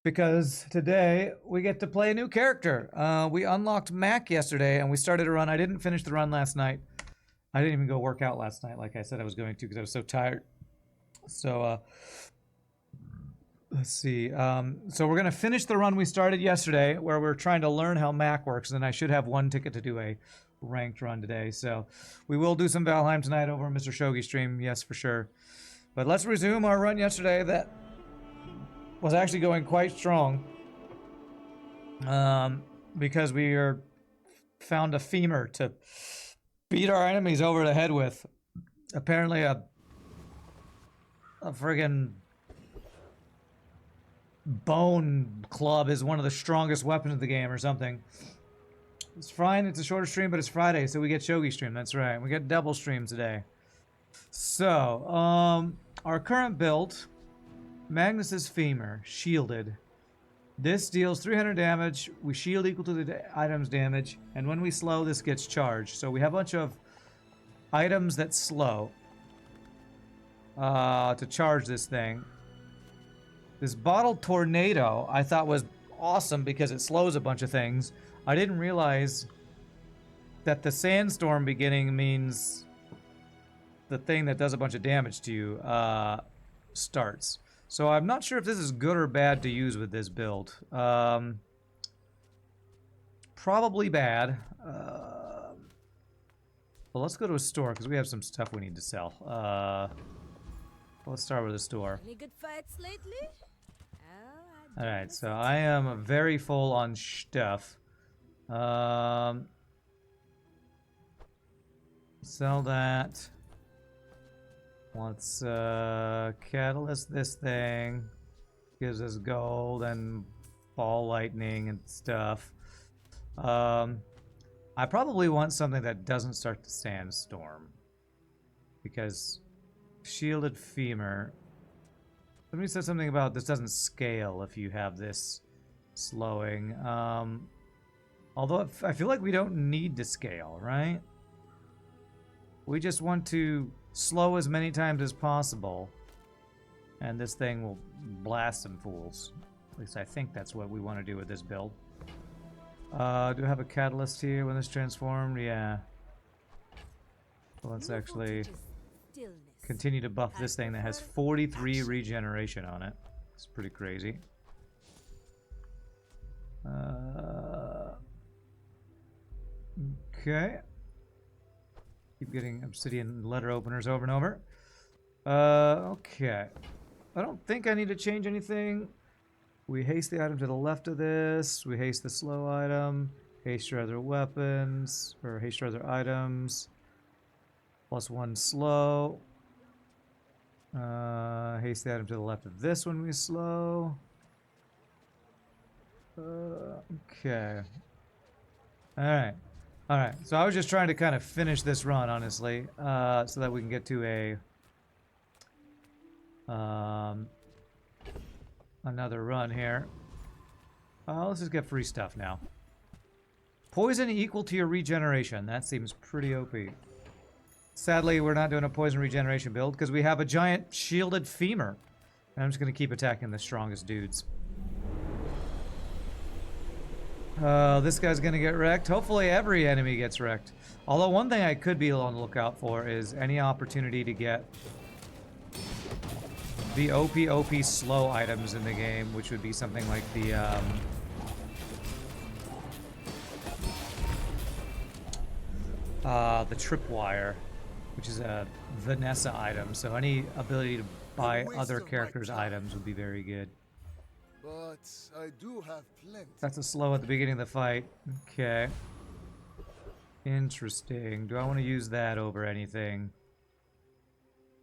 because today we get to play a new character. We unlocked Mac yesterday and we started a run. I didn't finish the run last night. I didn't even go work out last night like I said I was going to because I was so tired. So let's see. So we're going to finish the run we started yesterday where we're trying to learn how Mac works. And then I should have one ticket to do a ranked run today. So we will do some Valheim tonight over on Mr. Shogi stream. Yes, for sure. But let's resume our run yesterday that was actually going quite strong. Because we found a femur to beat our enemies over the head with. Apparently a friggin' bone club is one of the strongest weapons of the game or something. It's fine, it's a shorter stream, but it's Friday, so we get Shogi stream, that's right. We get double stream today. So, our current build, Magnus's femur, shielded. This deals 300 damage, we shield equal to the item's damage, and when we slow, this gets charged. So we have a bunch of items that slow to charge this thing. This bottled tornado I thought was awesome because it slows a bunch of things. I didn't realize that the sandstorm beginning means the thing that does a bunch of damage to you starts. So I'm not sure if this is good or bad to use with this build. Probably bad. Well, let's go to a store because we have some stuff we need to sell. Let's start with the store. Any good fights lately? Alright, so I am very full on stuff. Sell that. Let's catalyst this thing. Gives us gold and ball lightning and stuff. I probably want something that doesn't start to sandstorm. Because shielded femur. Somebody said something about this doesn't scale if you have this slowing. Although I feel like we don't need to scale, right? We just want to slow as many times as possible. And this thing will blast some fools. At least I think that's what we want to do with this build. Do I have a catalyst here when it's transformed? Yeah. Well, let's actually continue to buff this thing that has 43 regeneration on it. It's pretty crazy. Okay. Keep getting obsidian letter openers over and over. Okay. I don't think I need to change anything. We haste the item to the left of this. We haste the slow item. Haste your other weapons. Or haste your other items. +1 slow. Haste the item to the left of this when we slow. Okay. Alright. Alright, so I was just trying to kind of finish this run, honestly, so that we can get to a another run here. Let's just get free stuff now. Poison equal to your regeneration. That seems pretty OP. Sadly, we're not doing a poison regeneration build because we have a giant shielded femur. And I'm just going to keep attacking the strongest dudes. This guy's going to get wrecked. Hopefully every enemy gets wrecked. Although one thing I could be on the lookout for is any opportunity to get the OP slow items in the game, which would be something like the tripwire, which is a Vanessa item. So any ability to buy other characters' items would be very good. But I do have plenty. That's a slow at the beginning of the fight. Okay. Interesting. Do I want to use that over anything?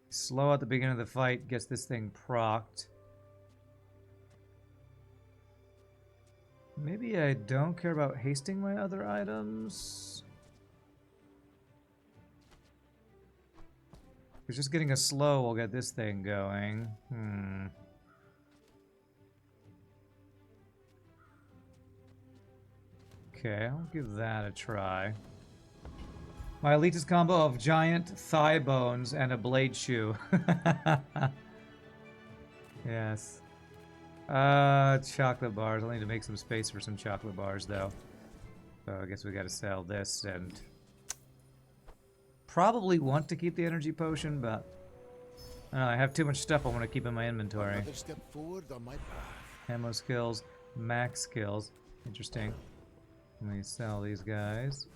Slow at the beginning of the fight gets this thing procced. Maybe I don't care about hasting my other items. Because just getting a slow will get this thing going. Okay, I'll give that a try. My elitist combo of giant thigh bones and a blade shoe. Yes. Chocolate bars. I'll need to make some space for some chocolate bars, though. So I guess we gotta sell this and... Probably want to keep the energy potion, but... I don't know, I have too much stuff I want to keep in my inventory. Another step forward on my path. Ammo skills, max skills. Interesting. Let me sell these guys.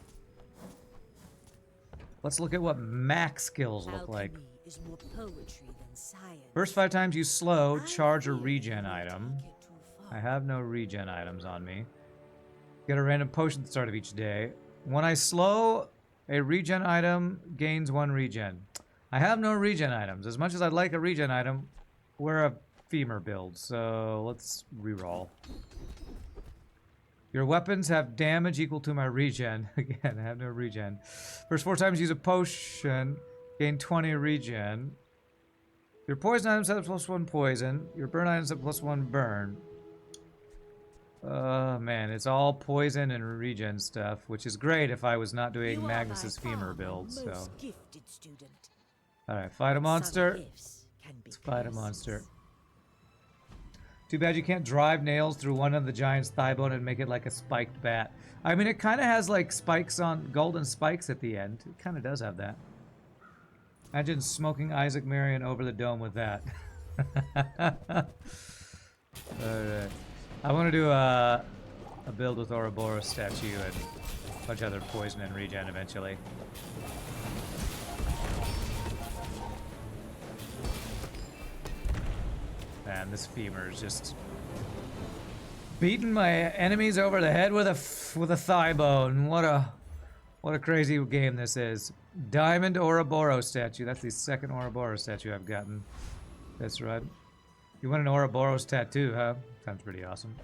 Let's look at what max skills look like. Is more poetry than science. First 5 times you slow, charge a regen item. I have no regen items on me. Get a random potion at the start of each day. When I slow, a regen item gains 1 regen. I have no regen items. As much as I'd like a regen item, we're a femur build, so let's reroll. Your weapons have damage equal to my regen. Again, I have no regen. First 4 times use a potion, gain 20 regen. Your poison items have +1 poison. Your burn items have +1 burn. Man, it's all poison and regen stuff, which is great if I was not doing Magnus's femur build, so. Alright, fight a monster. Let's fight a monster. Too bad you can't drive nails through one of the giant's thigh bone and make it like a spiked bat. I mean, it kind of has like spikes on, golden spikes at the end. It kind of does have that. Imagine smoking Isaac Marion over the dome with that. Alright. I want to do a build with Ouroboros statue and a bunch of other poison and regen eventually. Man, this femur is just beating my enemies over the head with a thigh bone. What a crazy game this is. Diamond Ouroboros statue. That's the second Ouroboros statue I've gotten. That's right. You want an Ouroboros tattoo, huh? Sounds pretty awesome.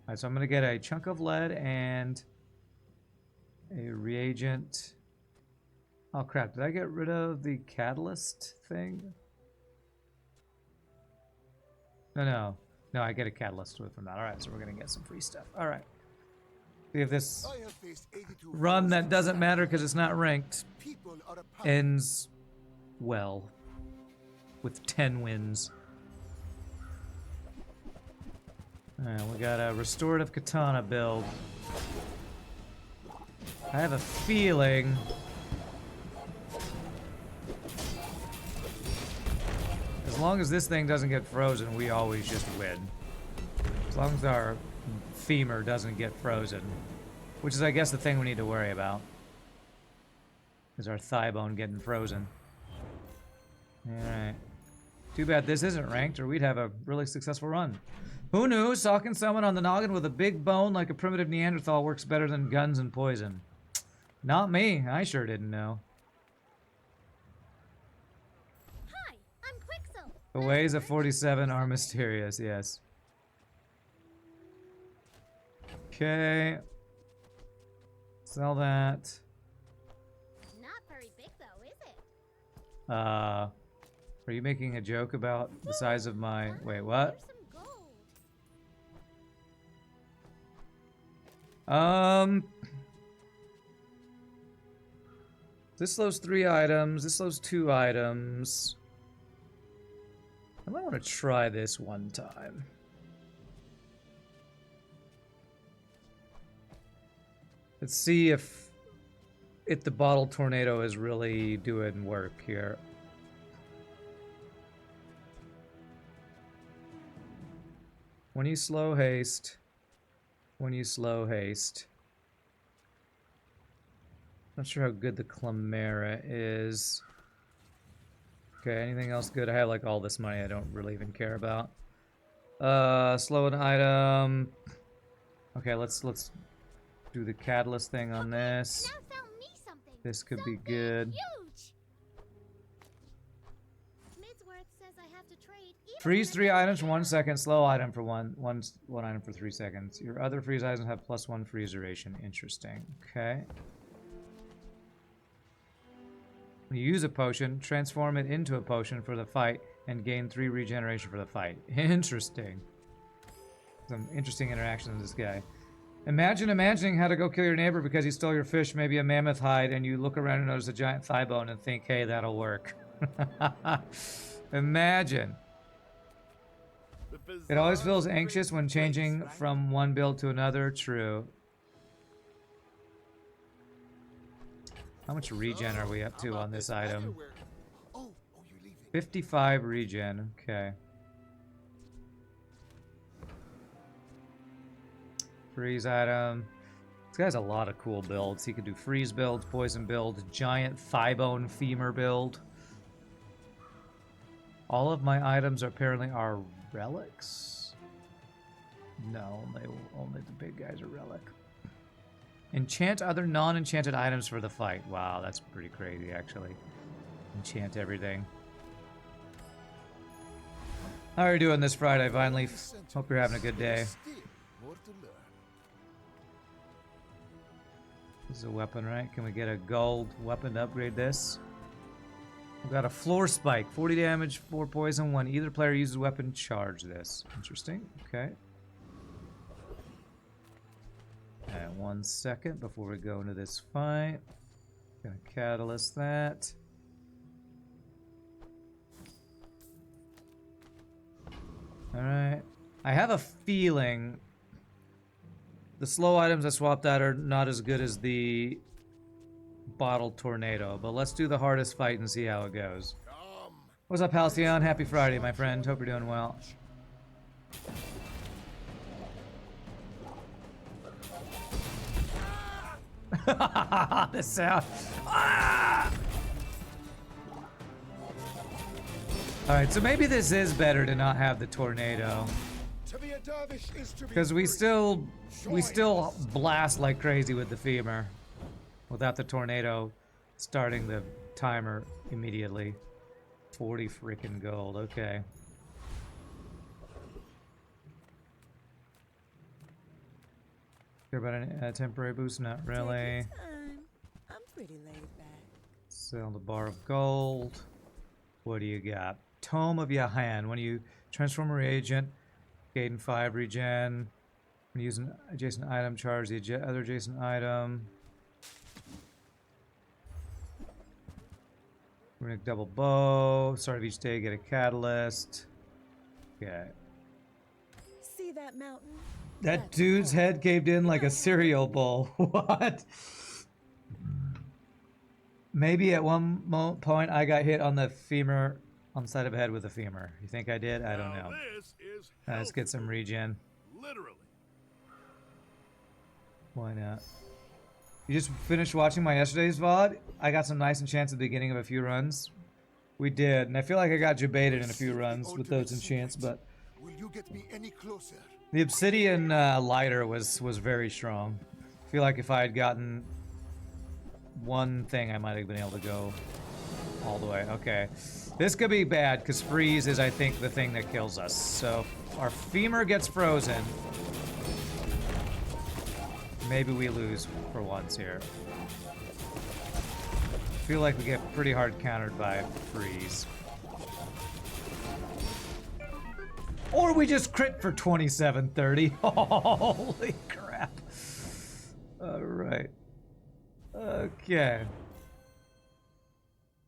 Alright, so I'm gonna get a chunk of lead and a reagent. Oh crap, did I get rid of the catalyst thing? No, I get a catalyst from that. Alright, so we're gonna get some free stuff. Alright. See if this run that doesn't matter because it's not ranked ends well with 10 wins. Alright, we got a restorative katana build. I have a feeling as long as this thing doesn't get frozen, we always just win. As long as our femur doesn't get frozen. Which is, I guess, the thing we need to worry about. Is our thigh bone getting frozen. Alright. Too bad this isn't ranked, or we'd have a really successful run. Who knew socking someone on the noggin with a big bone like a primitive Neanderthal works better than guns and poison? Not me. I sure didn't know. Hi, I'm Quixel. The ways of 47 are mysterious, yes. Okay. Sell that. Not very big though, is it? Are you making a joke about the size of my... Wait, what? Here's some gold. This slows 3 items. This slows 2 items. I might want to try this one time. Let's see if the bottle tornado is really doing work here. When you slow haste. When you slow haste. Not sure how good the Chimera is. Okay, anything else good? I have like all this money I don't really even care about. Slow an item. Okay, let's do the catalyst thing on this. Now sell me something. This could be Something good. Huge. Midsworth says I have to trade. even Freeze when 3 I items for don't 1 care. second. Slow item for one item for 3 seconds. Your other freeze items have +1 freeze duration. Interesting. Okay. When you use a potion, transform it into a potion for the fight and gain 3 regeneration for the fight. Interesting. Some interesting interactions with this guy. Imagine imagining how to go kill your neighbor because he stole your fish, maybe a mammoth hide, and you look around and notice a giant thigh bone and think, hey, that'll work. Imagine. The It always feels anxious when changing from one build to another. True. How much regen are we up to on this item? Oh, you're leaving. 55 regen. Okay. Freeze item. This guy has a lot of cool builds. He can do freeze builds, poison build, giant thigh-bone femur build. All of my items apparently are relics. No, only the big guys are relic. Enchant other non-enchanted items for the fight. Wow, that's pretty crazy, actually. Enchant everything. How are you doing this Friday, Vineleaf? Hope you're having a good day. Still more to learn. This is a weapon, right? Can we get a gold weapon to upgrade this? We've got a floor spike. 40 damage, 4 poison. When either player uses a weapon, charge this. Interesting. Okay. Alright, 1 second before we go into this fight. Gonna catalyst that. Alright. I have a feeling the slow items I swapped out are not as good as the bottled tornado, but let's do the hardest fight and see how it goes. What's up, Halcyon? Happy Friday, my friend. Hope you're doing well. The sound. Ah! Alright, so maybe this is better to not have the tornado. Because we still blast like crazy with the femur without the tornado starting the timer immediately. 40 freaking gold, okay. Care about a temporary boost? Not really. Take your time. I'm pretty laid back. Sell the bar of gold. What do you got? Tome of Yahan. When you transform a reagent, gain 5 regen. When you use an adjacent item, charge the other adjacent item. Runic double bow. Start of each day, get a catalyst. Okay. See that mountain? That dude's head caved in like a cereal bowl. What? Maybe at one point I got hit on the femur, on the side of the head with a femur. You think I did? I don't know. Let's get some regen. Literally. Why not? You just finished watching my yesterday's VOD? I got some nice enchants at the beginning of a few runs. We did, and I feel like I got jebaited in a few runs with those enchants, but Will you get me any closer? the obsidian lighter was very strong. I feel like if I had gotten one thing, I might have been able to go all the way. Okay. This could be bad, because freeze is, I think, the thing that kills us. So, our femur gets frozen. Maybe we lose for once here. I feel like we get pretty hard countered by freeze. Or we just crit for 2730. Holy crap. Alright. Okay.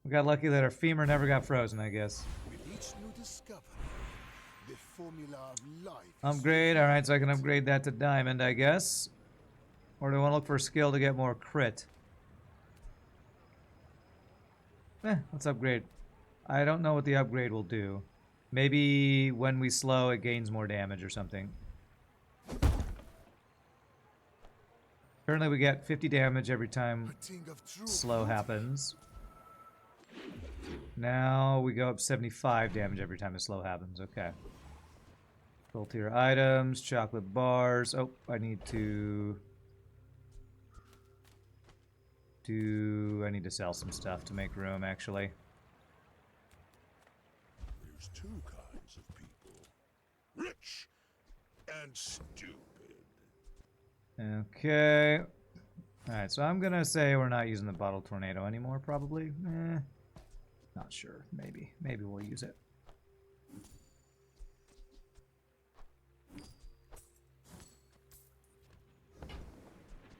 We got lucky that our femur never got frozen, I guess. With each new discovery, the formula of life. Upgrade, alright, so I can upgrade that to diamond, I guess. Or do I want to look for a skill to get more crit? Let's upgrade. I don't know what the upgrade will do. Maybe when we slow, it gains more damage or something. Currently, we get 50 damage every time slow happens. Now we go up 75 damage every time a slow happens. Okay. Full tier items, chocolate bars. Oh, I need to sell some stuff to make room, actually. There's two kinds of people. Rich and stupid. Okay. Alright, so I'm gonna say we're not using the bottle tornado anymore, probably. Not sure. Maybe. Maybe we'll use it.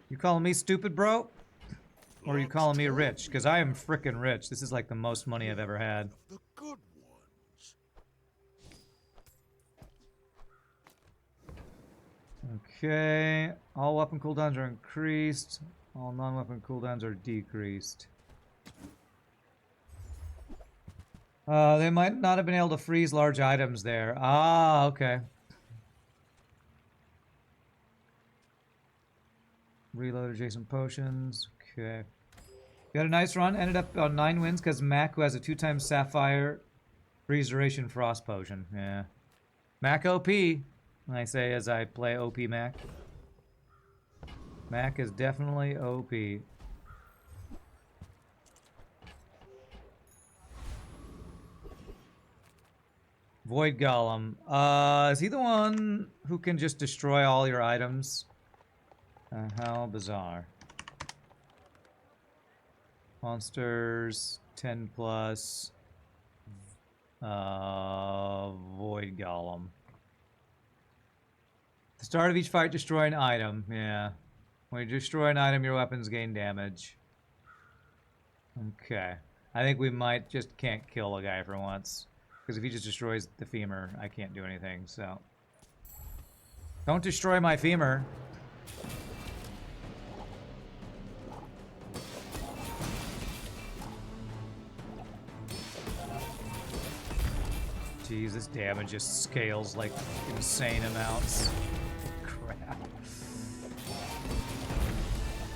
You calling me stupid, bro? Or are you calling me rich? Because I am frickin' rich. This is like the most money I've ever had. The good ones. Okay, all weapon cooldowns are increased. All non-weapon cooldowns are decreased. They might not have been able to freeze large items there. Ah, okay. Reload adjacent potions. Okay. Got a nice run. Ended up on 9 wins because Mac, who has a 2x Sapphire freeze duration frost potion. Yeah. Mac OP, I say as I play OP Mac. Mac is definitely OP. Void Golem. Is he the one who can just destroy all your items? How bizarre. Monsters, 10 plus. Void Golem. At the start of each fight, destroy an item. Yeah. When you destroy an item, your weapons gain damage. Okay. I think we might just can't kill a guy for once. Because if he just destroys the femur, I can't do anything, so. Don't destroy my femur. Jeez, this damage just scales like insane amounts. Crap.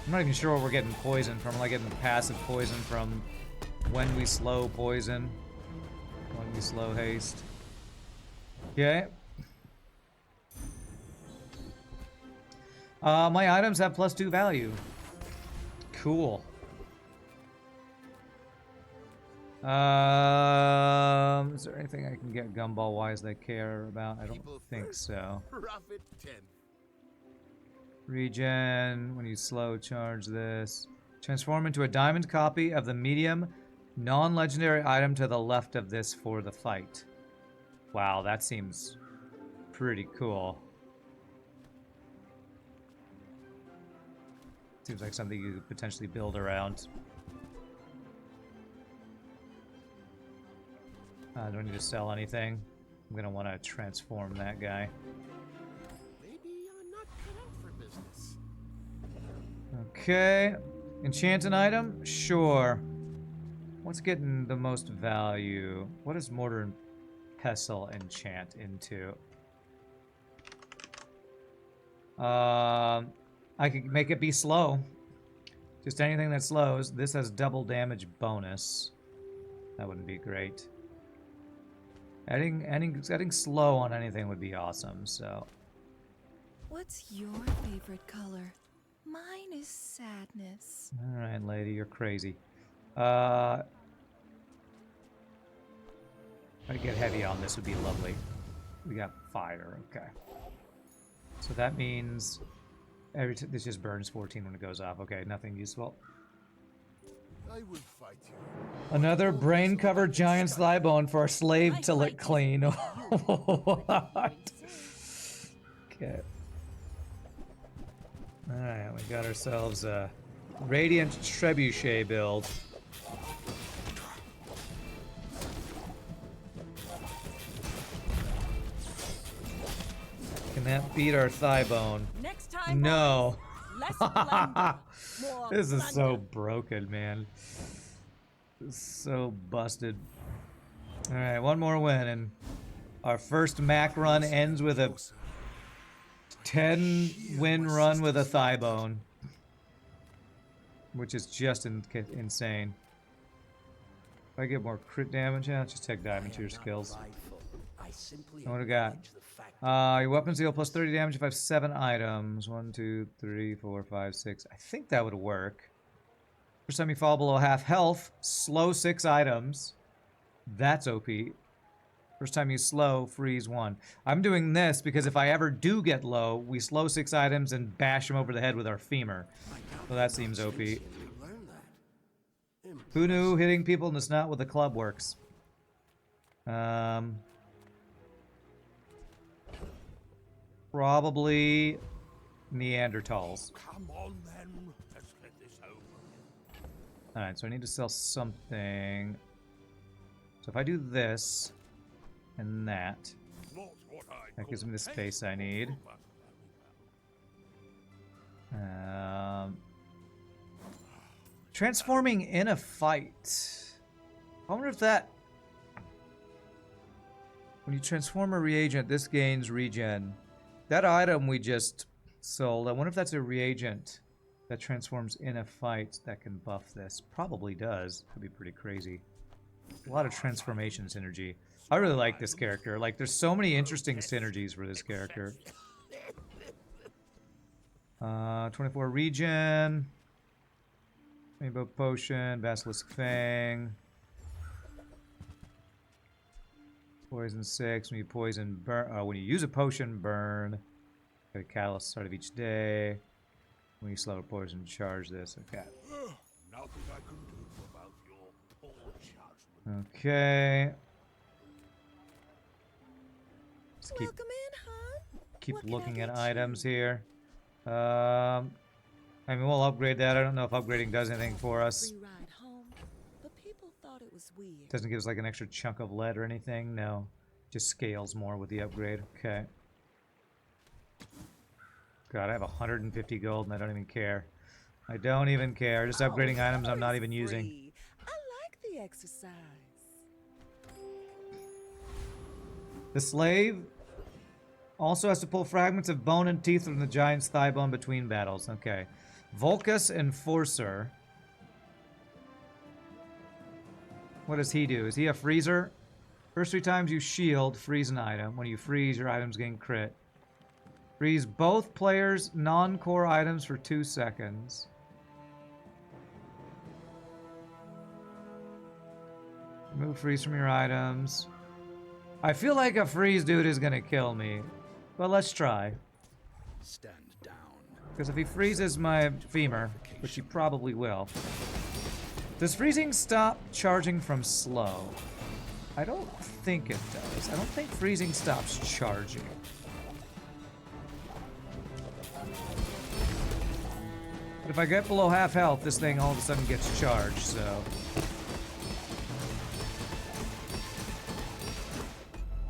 I'm not even sure what we're getting poison from. Am I getting passive poison from when we slow poison? When we slow haste. Okay. My items have +2 value. Cool. Is there anything I can get gumball wise that I care about? I don't think so. Profit 10. Regen, when you slow charge this. Transform into a diamond copy of the medium non-legendary item to the left of this for the fight. Wow, that seems pretty cool. Seems like something you could potentially build around. Do I need to sell anything? I'm gonna want to transform that guy. Maybe I'm not cut out for business. Okay. Enchant an item? Sure. What's getting the most value? What does Mortar and Pestle enchant into? I could make it be slow. Just anything that slows. This has double damage bonus. That wouldn't be great. Adding slow on anything would be awesome, so. What's your favorite color? Mine is sadness. Alright, lady, you're crazy. If I get heavy on this would be lovely. We got fire, okay. So that means this just burns 14 when it goes off. Okay, nothing useful. I will fight you. Another brain-covered giant's thigh bone for a slave to lick clean. What? Okay. Alright, we got ourselves a Radiant Trebuchet build. Can that beat our thigh bone? Next time, No. less plunder, more This is so plunder. broken, man. This is so busted. Alright, one more win, and our first Mac run ends with a 10-win run with a thigh bone. Which is just insane. If I get more crit damage, yeah, just take damage to your skills. What do we got? Your weapons deal plus 30 damage if I have 7 items. 1, 2, 3, 4, 5, 6. I think that would work. First time you fall below half health, slow 6 items. That's OP. First time you slow, freeze 1. I'm doing this because if I ever do get low, we slow 6 items and bash them over the head with our femur. So that seems OP. Who knew hitting people in the snout with a club works? Probably Neanderthals. Come on then, let's get this over. Alright, so I need to sell something. So if I do this and that, Not what I that gives call me the space I need. Transforming in a fight. I wonder if that... When you transform a reagent, this gains regen. That item we just sold, I wonder if that's a reagent that transforms in a fight that can buff this. Probably does. That'd be pretty crazy. A lot of transformation synergy. I really like this character. Like, there's so many interesting synergies for this character. 24 regen. Rainbow Potion, Basilisk Fang. Poison 6, when you poison burn. When you use a potion, burn. Get a catalyst start of each day. When you slow a poison, charge this. Okay. Nothing I can do about your poor judgment. Okay. Let's keep Welcome in, hon. keep What can I looking at get you? items here. I mean, we'll upgrade that. I don't know if upgrading does anything for us. Free ride home, but people thought it was weird. Doesn't give us like an extra chunk of lead or anything. No, just scales more with the upgrade. Okay. God, I have 150 gold and I don't even care. I don't even care. Just upgrading items I'm not even using. Free. I like the exercise. The slave also has to pull fragments of bone and teeth from the giant's thigh bone between battles. Okay. Volcus Enforcer. What does he do? Is he a freezer? First 3 times you shield, freeze an item. When you freeze, your items gain crit. Freeze both players' non-core items for 2 seconds. Remove freeze from your items. I feel like a freeze dude is gonna kill me. But let's try. Stand down. Because if he freezes my femur, which he probably will. Does freezing stop charging from slow? I don't think it does. I don't think freezing stops charging. But if I get below half health, this thing all of a sudden gets charged, so...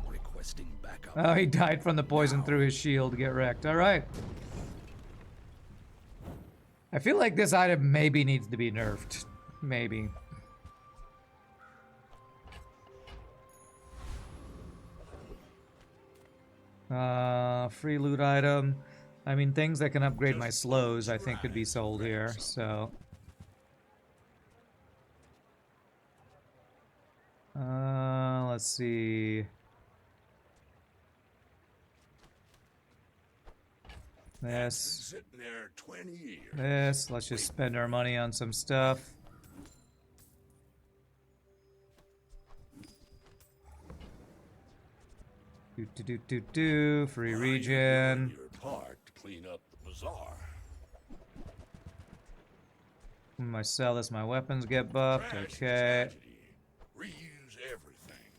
Requesting backup. Oh, he died from the poison through his shield. Get wrecked. Alright. I feel like this item maybe needs to be nerfed. Maybe. Free loot item. I mean, things that can upgrade my slows, I think, could be sold here, so... let's see... This. Sitting there 20 years. This. Let's just spend our money on some stuff. Free regen. Your part to clean up the bazaar. When I sell this, my weapons get buffed. Tragedy, Okay. tragedy. Reuse everything.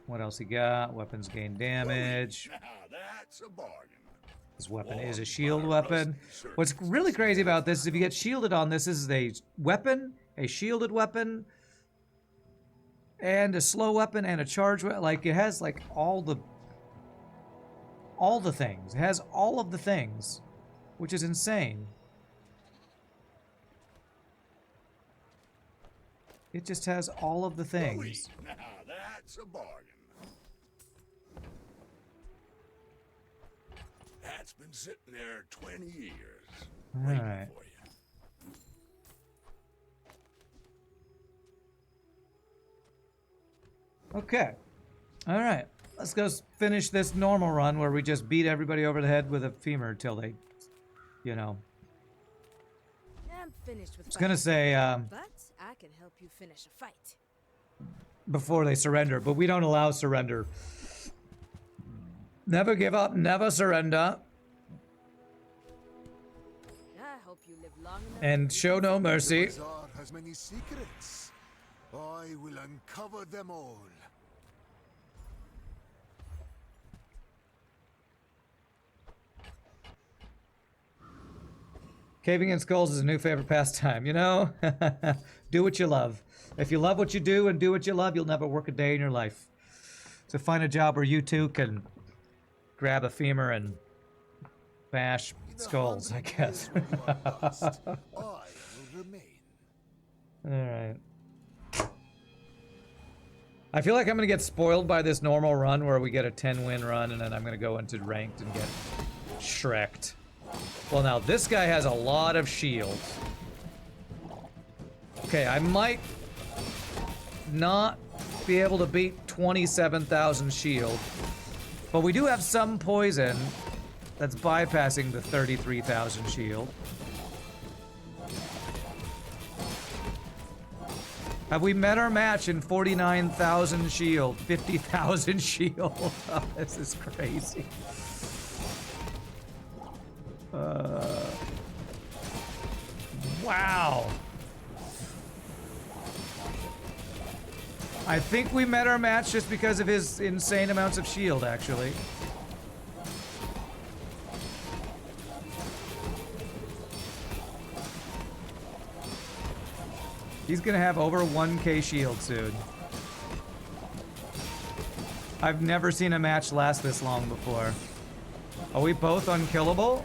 What else he got? Weapons gain damage. Now that's a bargain. This weapon is a shield weapon. What's really crazy about this is if you get shielded on this, this is a weapon, a shielded weapon, and a slow weapon, and a charge weapon. Like, it has, like, all the things. It has all of the things, which is insane. It just has all of the things. Now that's a bargain. That's been sitting there 20 years. Waiting Alright. for you. Okay. Alright. Let's go finish this normal run where we just beat everybody over the head with a femur till they, you know. I'm finished with I was gonna say, but I can help you finish a fight. before they surrender, but we don't allow surrender. Never give up, never surrender, I hope you live long enough. and show no mercy. The bazaar has many secrets. I will uncover them all. Caving in skulls is a new favorite pastime, you know? Do what you love. If you love what you do and do what you love, you'll never work a day in your life. So find a job where you too can grab a femur and bash In the skulls, I 100 guess. years when you are lost, I will remain. Alright. I feel like I'm gonna get spoiled by this normal run where we get a 10-win run and then I'm gonna go into ranked and get Shrek'd. Well, now this guy has a lot of shield. Okay, I might not be able to beat 27,000 shield, but we do have some poison that's bypassing the 33,000 shield. Have we met our match in 49,000 shield, 50,000 shield? Oh, this is crazy. Wow. I think we met our match just because of his insane amounts of shield, actually. He's gonna have over 1k shield soon. I've never seen a match last this long before. Are we both unkillable?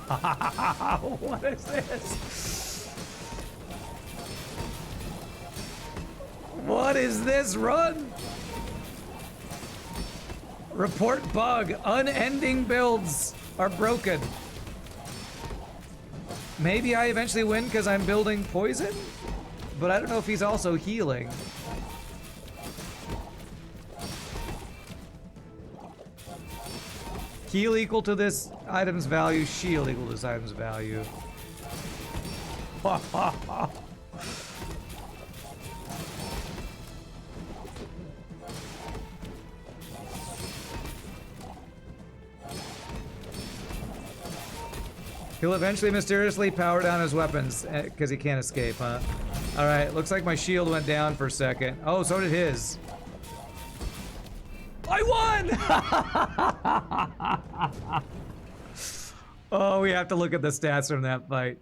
What is this? What is this run? Report bug. Unending builds are broken. Maybe I eventually win because I'm building poison? But I don't know if he's also healing. Heal equal to this item's value, shield equal to this item's value. He'll eventually mysteriously power down his weapons because he can't escape, huh? Alright, looks like my shield went down for a second. Oh, so did his. I won! Oh, we have to look at the stats from that fight.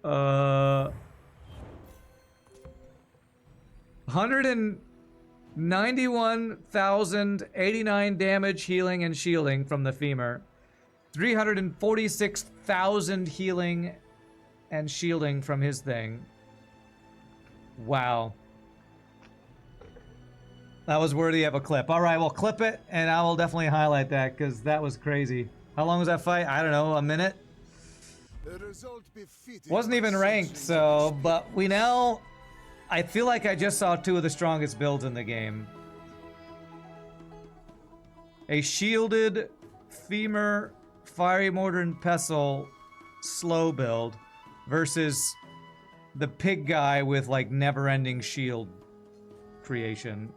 191,089 damage, healing, and shielding from the femur. 346,000 healing and shielding from his thing. Wow. That was worthy of a clip. All right, well, clip it, and I will definitely highlight that, because that was crazy. How long was that fight? I don't know, a minute? The result befitting Wasn't even ranked, centuries so... of But we now... I feel like I just saw two of the strongest builds in the game. A shielded femur, fiery mortar and pestle slow build versus the pig guy with like never-ending shield creation.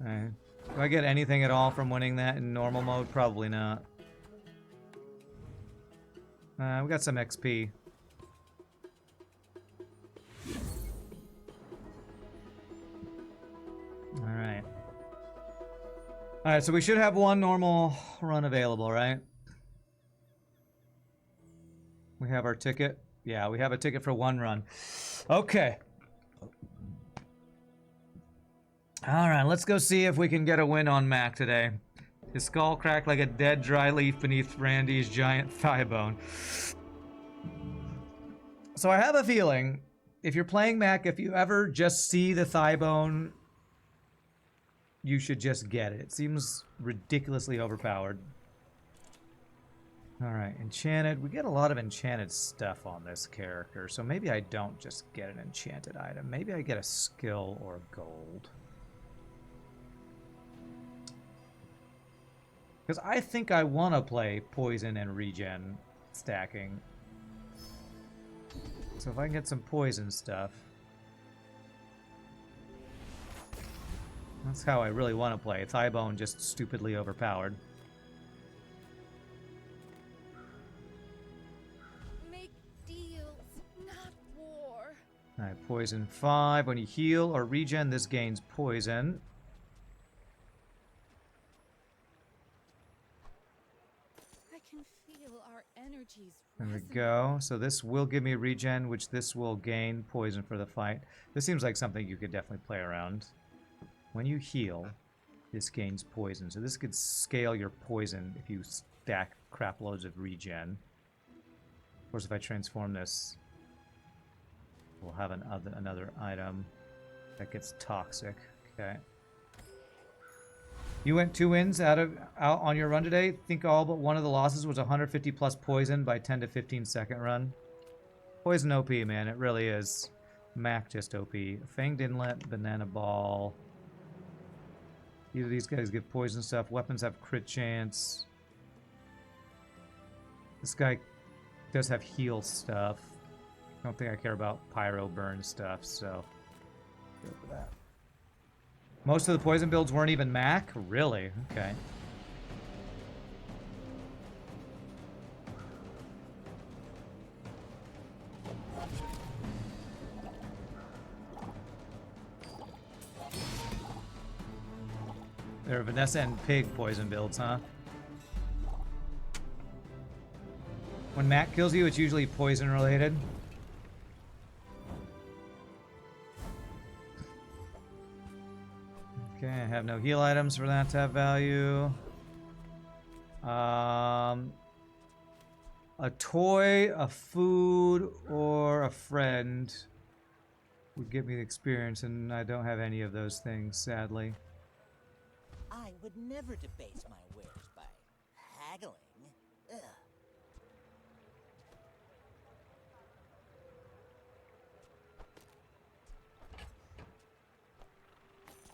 Alright. Do I get anything at all from winning that in normal mode? Probably not. We got some XP. Alright. Alright, so we should have one normal run available, right? We have our ticket. Yeah, we have a ticket for one run. Okay. Alright, let's go see if we can get a win on Mac today. His skull cracked like a dead dry leaf beneath Randy's giant thigh bone. So I have a feeling, if you're playing Mac, if you ever just see the thigh bone, you should just get it. It seems ridiculously overpowered. Alright, enchanted. We get a lot of enchanted stuff on this character, so maybe I don't just get an enchanted item. Maybe I get a skill or gold. Because I think I want to play poison and regen stacking. So if I can get some poison stuff. That's how I really want to play. Thighbone just stupidly overpowered. Make deals, not war. Alright, poison 5. When you heal or regen, this gains poison. I can feel our energies. There we resonate. go. So this will give me regen, which this will gain poison for the fight. This seems like something you could definitely play around. When you heal, This gains poison. So this could scale your poison if you stack crap loads of regen. Of course, if I transform this, we'll have another item that gets toxic. Okay. You went 2 wins out on your run today. Think all but one of the losses was 150 plus poison by 10 to 15 second run. Poison OP, man. It really is. Mac just OP. Fanged Inlet, Banana Ball. Either of these guys give poison stuff. Weapons have crit chance. This guy does have heal stuff. I don't think I care about pyro burn stuff, so go for that. Most of the poison builds weren't even Mac? Really? Okay. They're Vanessa and Pig poison builds, huh? When Mac kills you, it's usually poison related. Okay, I have no heal items for that to have value. A toy, a food, or a friend would give me the experience, and I don't have any of those things, sadly. I would never debase my wares by haggling. Ugh.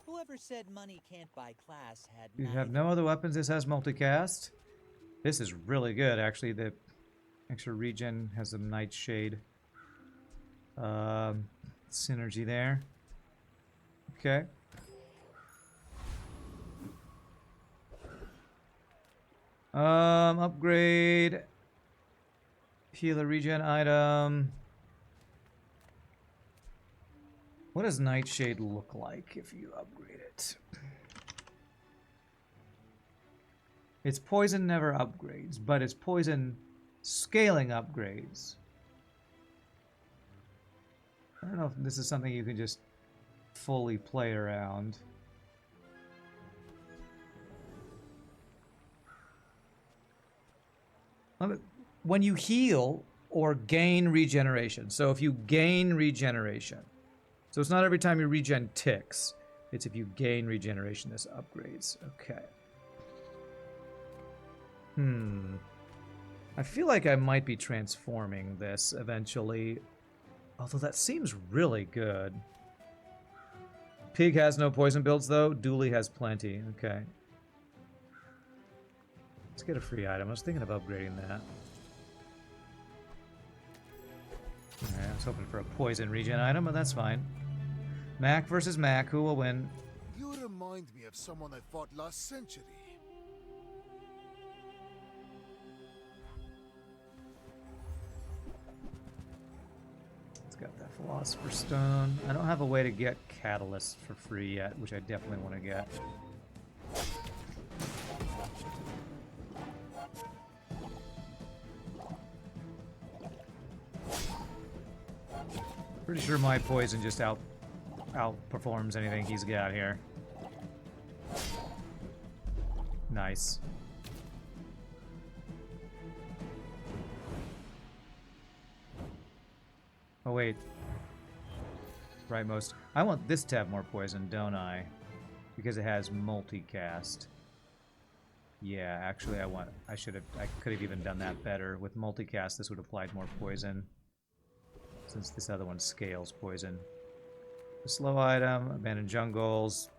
Whoever said money can't buy class had You have neither. no other weapons. This has multicast. This is really good, actually. The extra regen has some nightshade synergy there. Okay. Upgrade. Healer regen item. What does Nightshade look like if you upgrade it? Its poison never upgrades, but its poison scaling upgrades. I don't know if this is something you can just fully play around. When you heal or gain regeneration, so if you gain regeneration, so it's not every time you regen ticks, it's if you gain regeneration, this upgrades. Okay. I feel like I might be transforming this eventually, although that seems really good. Pig has no poison builds though, Dooley has plenty. Okay. Let's get a free item. I was thinking of upgrading that. Alright, I was hoping for a poison regen item, but that's fine. Mac versus Mac, who will win? You remind me of someone I fought last century. It's got that Philosopher's Stone. I don't have a way to get Catalyst for free yet, which I definitely want to get. Pretty sure my poison just outperforms anything he's got here. Nice. Oh wait. Right, most. I want this to have more poison, don't I? Because it has multicast. Yeah, actually I could have even done that better. With multicast, this would have applied more poison. Since this other one scales poison. The slow item, abandoned jungles.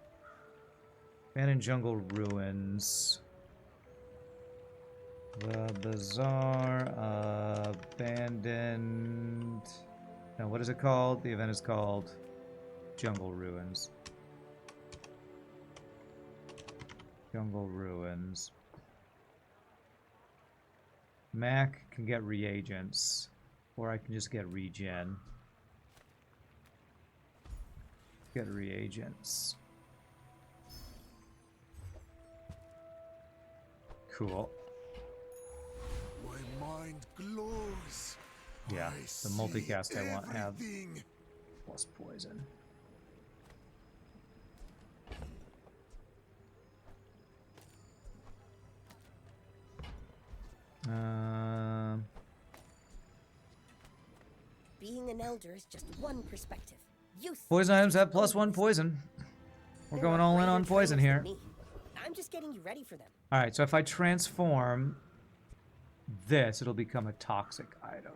Abandoned jungle ruins. The Bazaar, abandoned... No, what is it called? The event is called Jungle Ruins. Jungle Ruins. Mac can get reagents. Or I can just get regen. Get reagents. Cool. My mind glows. Yeah, I the see multicast I want have everything. plus poison. Being an elder is just one perspective. Youth Poison items have is +1 always poison. We're There going are all in greater on poison trails here. than me. I'm just getting you ready for them. Alright, so if I transform this, it'll become a toxic item.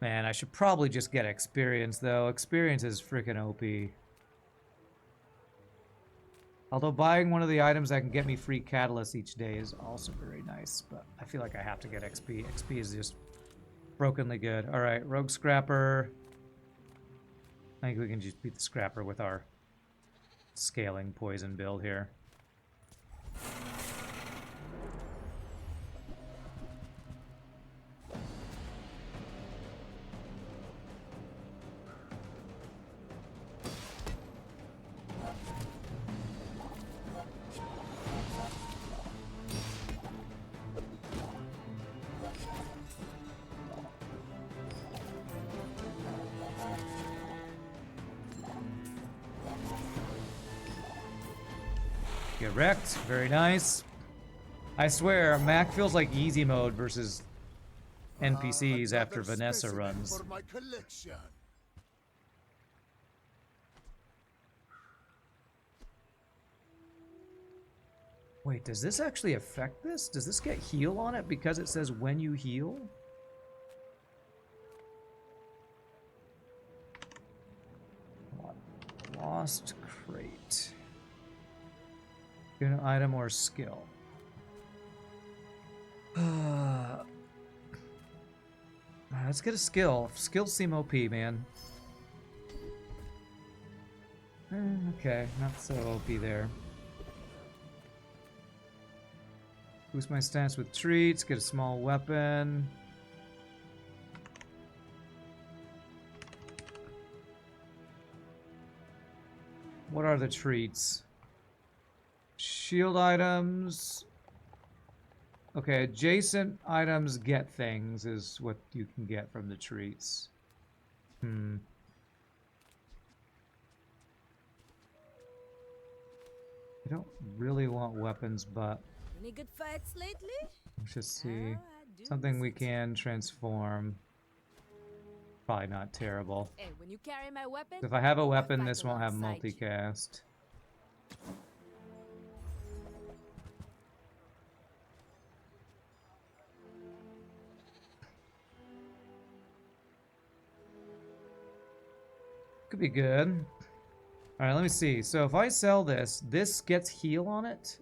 Man, I should probably just get experience, though. Experience is freaking OP. Although buying one of the items that can get me free catalysts each day is also very nice, but I feel like I have to get XP. XP is just brokenly good. Alright, Rogue Scrapper. I think we can just beat the Scrapper with our scaling poison build here. Get wrecked. Very nice. I swear, Mac feels like easy mode versus NPCs after Another Vanessa specimen runs. For my collection. Wait, does this actually affect this? Does this get heal on it because it says when you heal? Lost crate. Get an item or skill. Let's get a skill. Skills seem OP, man. Okay, not so OP there. Boost my stats with treats, get a small weapon. What are the treats? Shield items. Okay, adjacent items get things is what you can get from the treats. I don't really want weapons, but Any good fights lately? let's just see. I do Something we miss it. can transform. Probably not terrible. Hey, when you carry my weapon, If I have a weapon, fight this won't have alongside you. multicast. Could be good. Alright, let me see. So if I sell this, this gets heal on it?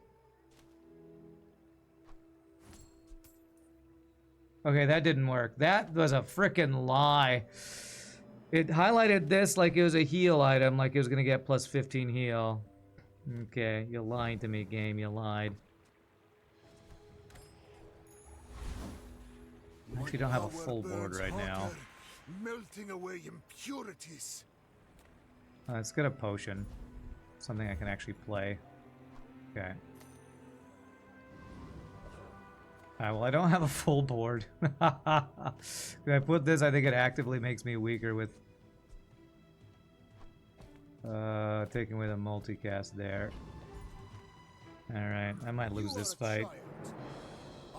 Okay, that didn't work. That was a frickin' lie. It highlighted this like it was a heal item, like it was gonna get plus 15 heal. Okay, you lied to me, game. You lied. I actually don't have a Power full board burns right now. hotter, melting away impurities. Let's get a potion. Something I can actually play. Okay. Well, I don't have a full board. If I put this, I think it actively makes me weaker with taking away the multicast there. Alright, I might lose You this are a fight. child,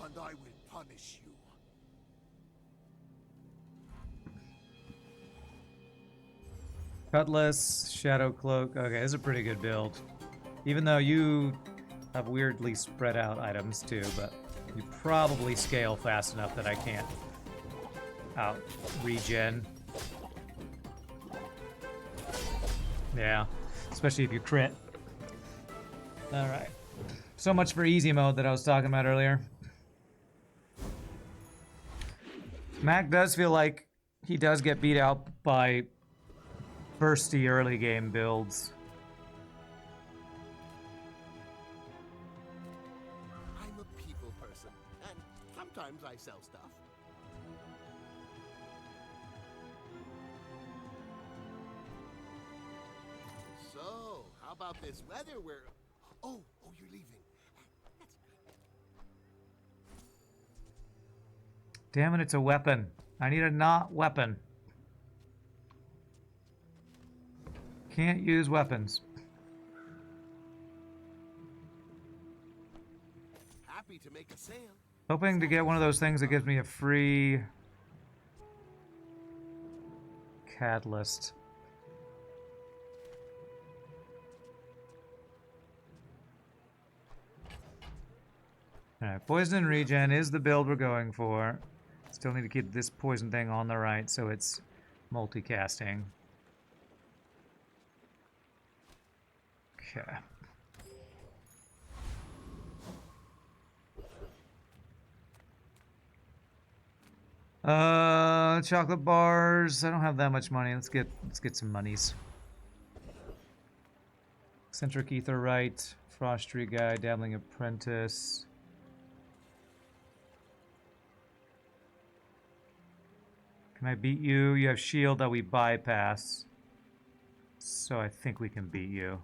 and I will punish you. Cutlass, Shadow Cloak. Okay, this is a pretty good build. Even though you have weirdly spread out items too, but you probably scale fast enough that I can't out regen. Yeah, especially if you crit. Alright. So much for easy mode that I was talking about earlier. Mac does feel like he does get beat out by bursty early game builds. I'm a people person, and sometimes I sell stuff. So, how about this weather where... Oh, you're leaving. That's good. Damn it, it's a weapon. I need a not weapon. Can't use weapons. Happy to make a sale. Hoping to get one of those things that gives me a free catalyst. Alright, poison and regen is the build we're going for. Still need to keep this poison thing on the right so it's multicasting. Okay. Chocolate bars. I don't have that much money. Let's get some monies. Eccentric Etherite, Frostery Guy, Dabbling Apprentice. Can I beat you? You have shield that we bypass. So I think we can beat you.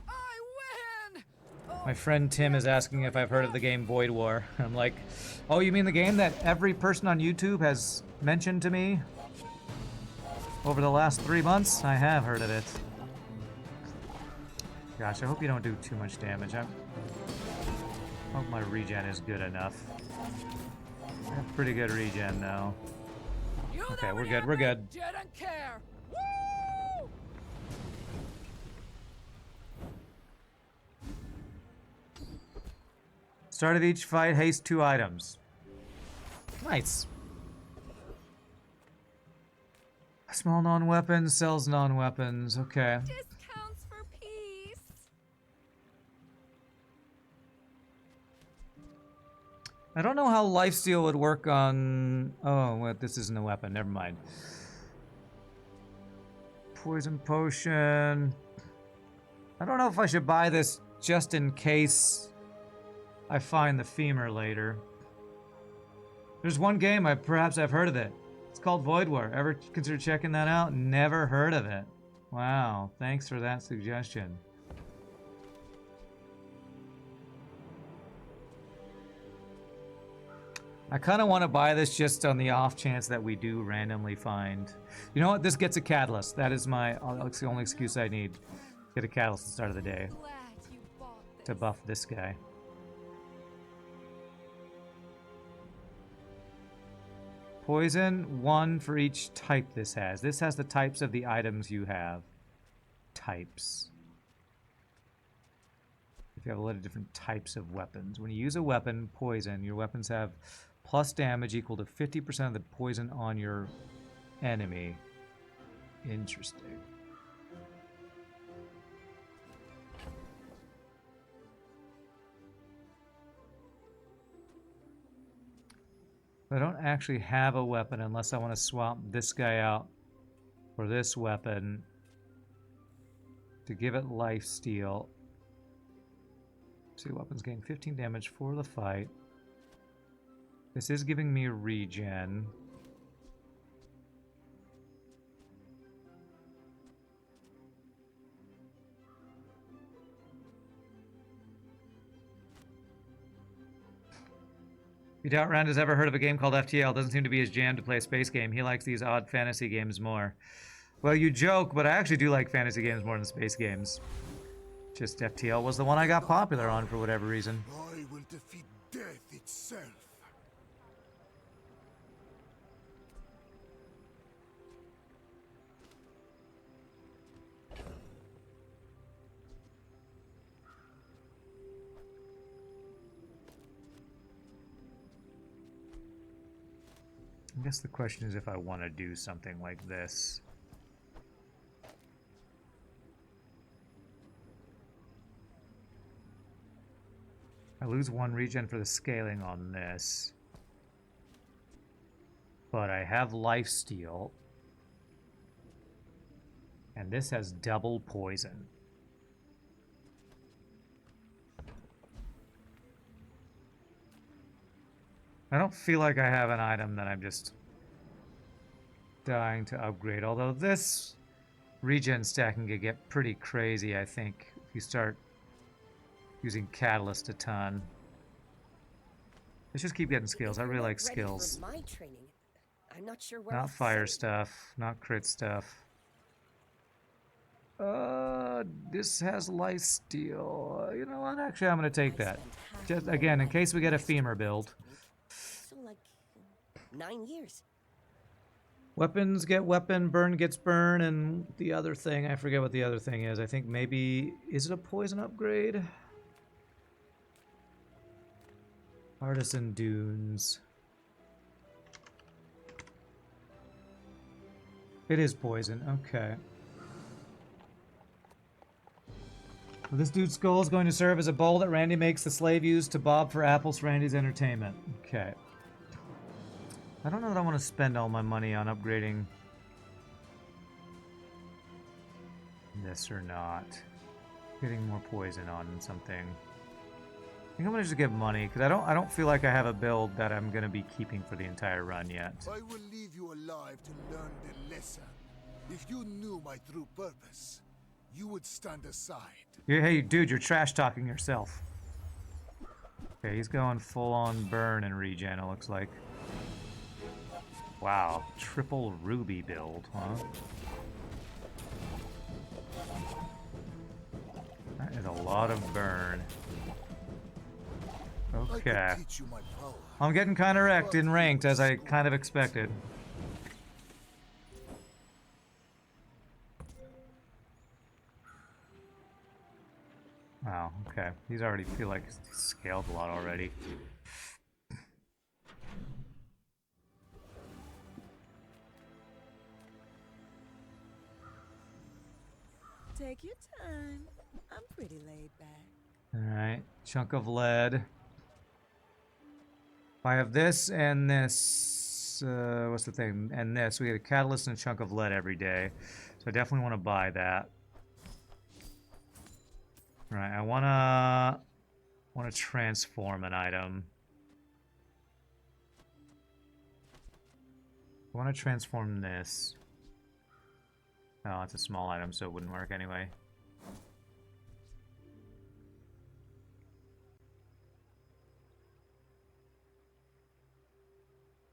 I win! My friend Tim is asking if I've heard of the game Void War. I'm like, oh, you mean the game that every person on YouTube has mentioned to me over the last 3 months? I have heard of it. Gosh, I hope you don't do too much damage. I hope my regen is good enough. I have pretty good regen though. Okay, we're good, we're good. Didn't care. Woo! Start of each fight, haste 2 items. Nice. Small non-weapons, sells non-weapons. Okay. Discounts for peace. I don't know how lifesteal would work on... Oh, wait, this isn't a weapon. Never mind. Poison potion. I don't know if I should buy this just in case I find the femur later. There's one game, perhaps I've heard of it. It's called Void War. Ever consider checking that out? Never heard of it. Wow, thanks for that suggestion. I kind of want to buy this just on the off chance that we do randomly find... You know what? This gets a catalyst. That is that's the only excuse I need. Get a catalyst at the start of the day. Glad you bought this. To buff this guy. Poison, 1 for each type this has. This has the types of the items you have. Types. If you have a lot of different types of weapons. When you use a weapon, poison, your weapons have plus damage equal to 50% of the poison on your enemy. Interesting. I don't actually have a weapon unless I want to swap this guy out for this weapon to give it lifesteal. See, weapons gain 15 damage for the fight. This is giving me regen. You doubt Rand has ever heard of a game called FTL. Doesn't seem to be his jam to play a space game. He likes these odd fantasy games more. Well, you joke, but I actually do like fantasy games more than space games. Just FTL was the one I got popular on for whatever reason. I will defeat death itself. I guess the question is if I want to do something like this. I lose 1 regen for the scaling on this. But I have lifesteal. And this has double poison. I don't feel like I have an item that I'm just dying to upgrade. Although this regen stacking can get pretty crazy, I think, if you start using Catalyst a ton. Let's just keep getting skills. I really like skills. My training. I'm not sure where Not I'll fire sit. stuff, not crit stuff. This has lifesteal. You know what? Actually, I'm gonna take that. Just again, in case we get a femur build. So like 9 years. Weapons get weapon, burn gets burn, and the other thing, I forget what the other thing is. I think maybe, is it a poison upgrade? Artisan Dunes. It is poison, okay. Well, this dude's skull is going to serve as a bowl that Randy makes the slave use to bob for apples for Randy's entertainment. Okay. I don't know that I want to spend all my money on upgrading this or not. Getting more poison on something. I think I'm gonna just get money because I don't feel like I have a build that I'm gonna be keeping for the entire run yet. I will leave you alive to learn the lesson. If you knew my true purpose, you would stand aside. Hey, dude, you're trash talking yourself. Okay, he's going full on burn and regen. It looks like. Wow, triple ruby build, huh? That is a lot of burn. Okay. I'm getting kind of wrecked in ranked, as I kind of expected. Wow, okay. He's already feel like he's scaled a lot already. Take your time. I'm pretty laid back. Alright, chunk of lead. If I have this and this, what's the thing? And this, we get a catalyst and a chunk of lead every day. So I definitely want to buy that. Right, I wanna transform an item. I wanna transform this. Oh, it's a small item, so it wouldn't work anyway.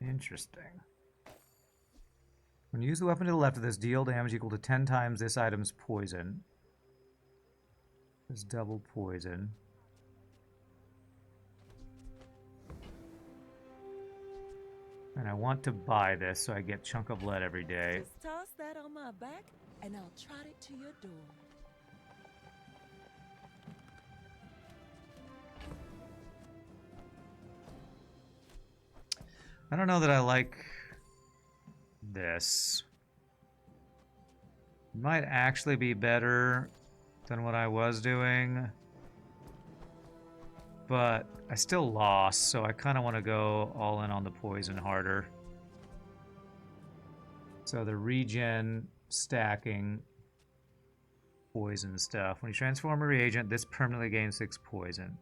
Interesting. When you use the weapon to the left of this, deal damage equal to 10 times this item's poison. It's double poison. And I want to buy this so I get chunk of lead every day. Just toss that on my back, and I'll trot it to your door. I don't know that I like this. It might actually be better than what I was doing. But I still lost, so I kind of want to go all in on the poison harder. So the regen stacking poison stuff. When you transform a reagent, this permanently gains 6 poison.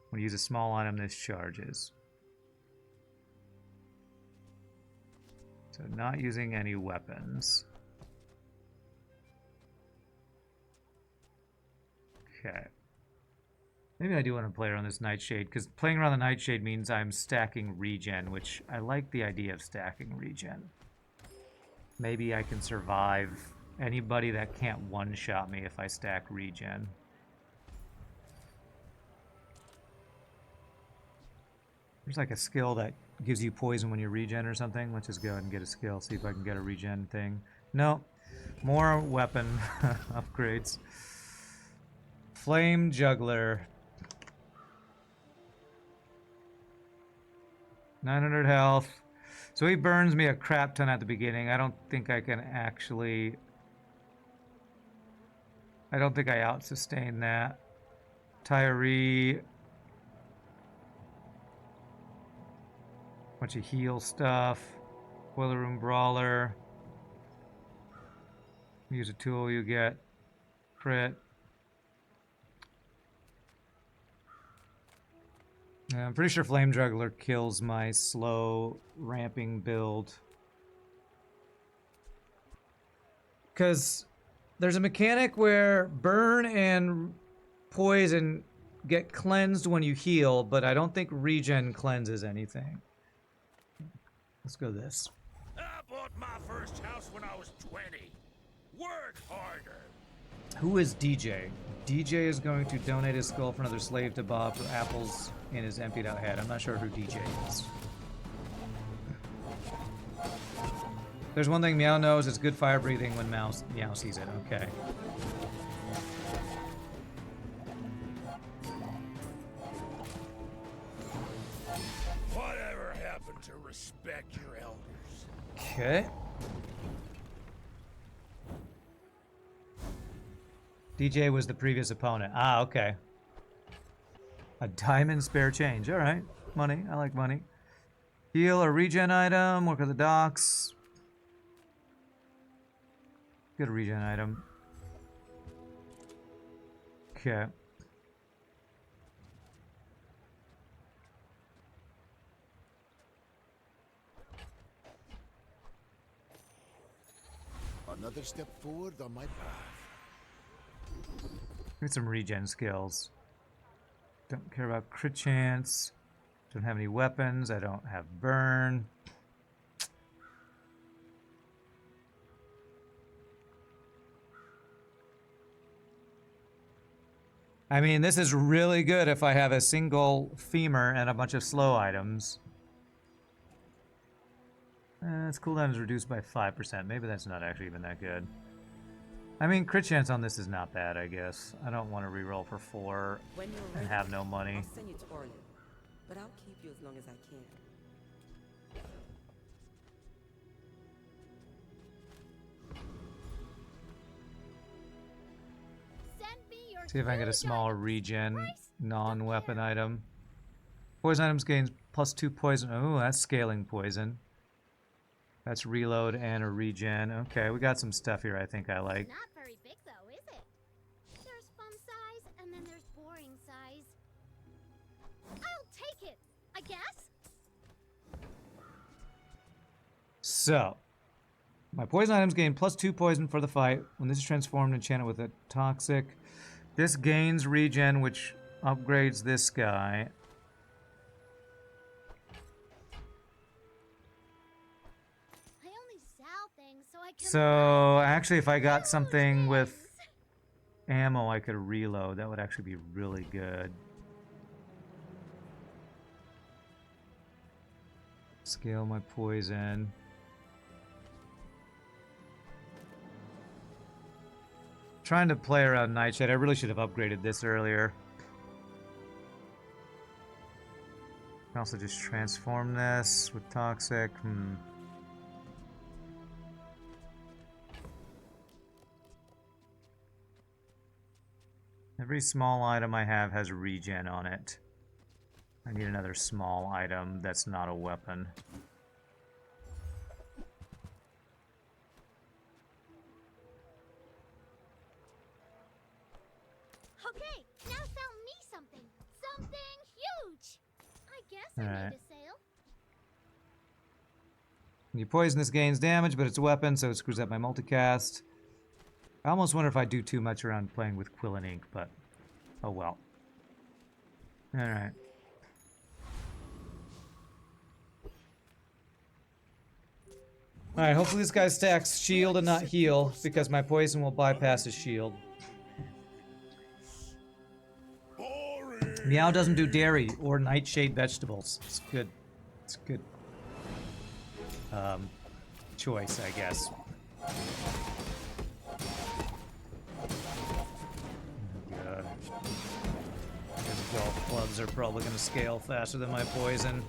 When you use a small item, this charges. So not using any weapons. Okay. Maybe I do want to play around this Nightshade, because playing around the Nightshade means I'm stacking regen, which I like the idea of stacking regen. Maybe I can survive anybody that can't one-shot me if I stack regen. There's like a skill that gives you poison when you regen or something. Let's just go ahead and get a skill, see if I can get a regen thing. No, more weapon upgrades. Flame Juggler. 900 health. So he burns me a crap ton at the beginning. I don't think I can actually... I don't think I out-sustain that. Tyree. Bunch of heal stuff. Boiler Room Brawler. Use a tool, you get crit. I'm pretty sure Flame Juggler kills my slow ramping build. Because there's a mechanic where burn and poison get cleansed when you heal, but I don't think regen cleanses anything. Let's go this. I bought my first house when I was 20. Work harder. Who is DJ? DJ is going to donate his skull for another slave to Bob for apples in his emptied out head. I'm not sure who DJ is. There's one thing Meow knows, it's good fire breathing when Meow sees it. Okay. Whatever happened to respect your elders? Okay. DJ was the previous opponent. Ah, okay. A diamond spare change. All right. Money. I like money. Heal or regen item. Work at the docks. Good regen item. Okay. Another step forward on my path. Get some regen skills. Don't care about crit chance. Don't have any weapons. I don't have burn. I mean, this is really good if I have a single femur and a bunch of slow items. Its cooldown is reduced by 5%. Maybe that's not actually even that good. I mean, crit chance on this is not bad, I guess. I don't want to reroll for 4 When you're and ready, have no money. I'll send you to Orlin, but I'll keep you as long as I can. Send me your See if I can get a huge small items. regen Price? non-weapon Don't care. item. Poison items gains +2 poison. Oh, that's scaling poison. That's reload and a regen. Okay, we got some stuff here I think I like. Not very big though, is it? There's fun size and then there's boring size. I'll take it, I guess. So, my poison items gain +2 poison for the fight. When this is transformed and enchanted with a toxic. This gains regen, which upgrades this guy. I only sell things so I can So, actually, if I got sell something with things. ammo I could reload, that would actually be really good. Scale my poison. Trying to play around Nightshade. I really should have upgraded this earlier. I can also just transform this with Toxic. Every small item I have has regen on it. I need another small item that's not a weapon. Okay, now sell me something. Something huge. I guess I Alright. need a sale. When you poison, this gains damage, but it's a weapon, so it screws up my multicast. I almost wonder if I do too much around playing with Quill and Ink, but oh well. Alright. Alright, hopefully this guy stacks shield and not heal, because my poison will bypass his shield. Boring. Meow doesn't do dairy or nightshade vegetables. It's good. It's a good choice, I guess. Oh, God. Those golf clubs are probably going to scale faster than my poison.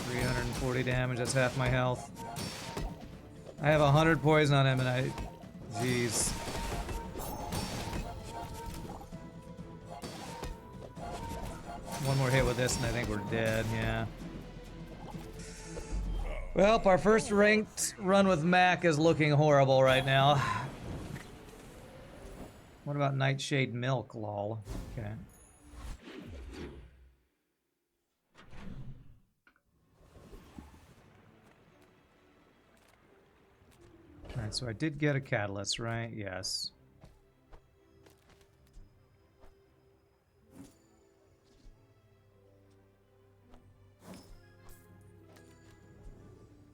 340 damage, that's half my health. I have 100 poison on him and I... Jeez. One more hit with this and I think we're dead, yeah. Well, our first ranked run with Mac is looking horrible right now. What about Nightshade Milk, lol? Okay. Alright, so I did get a catalyst, right? Yes.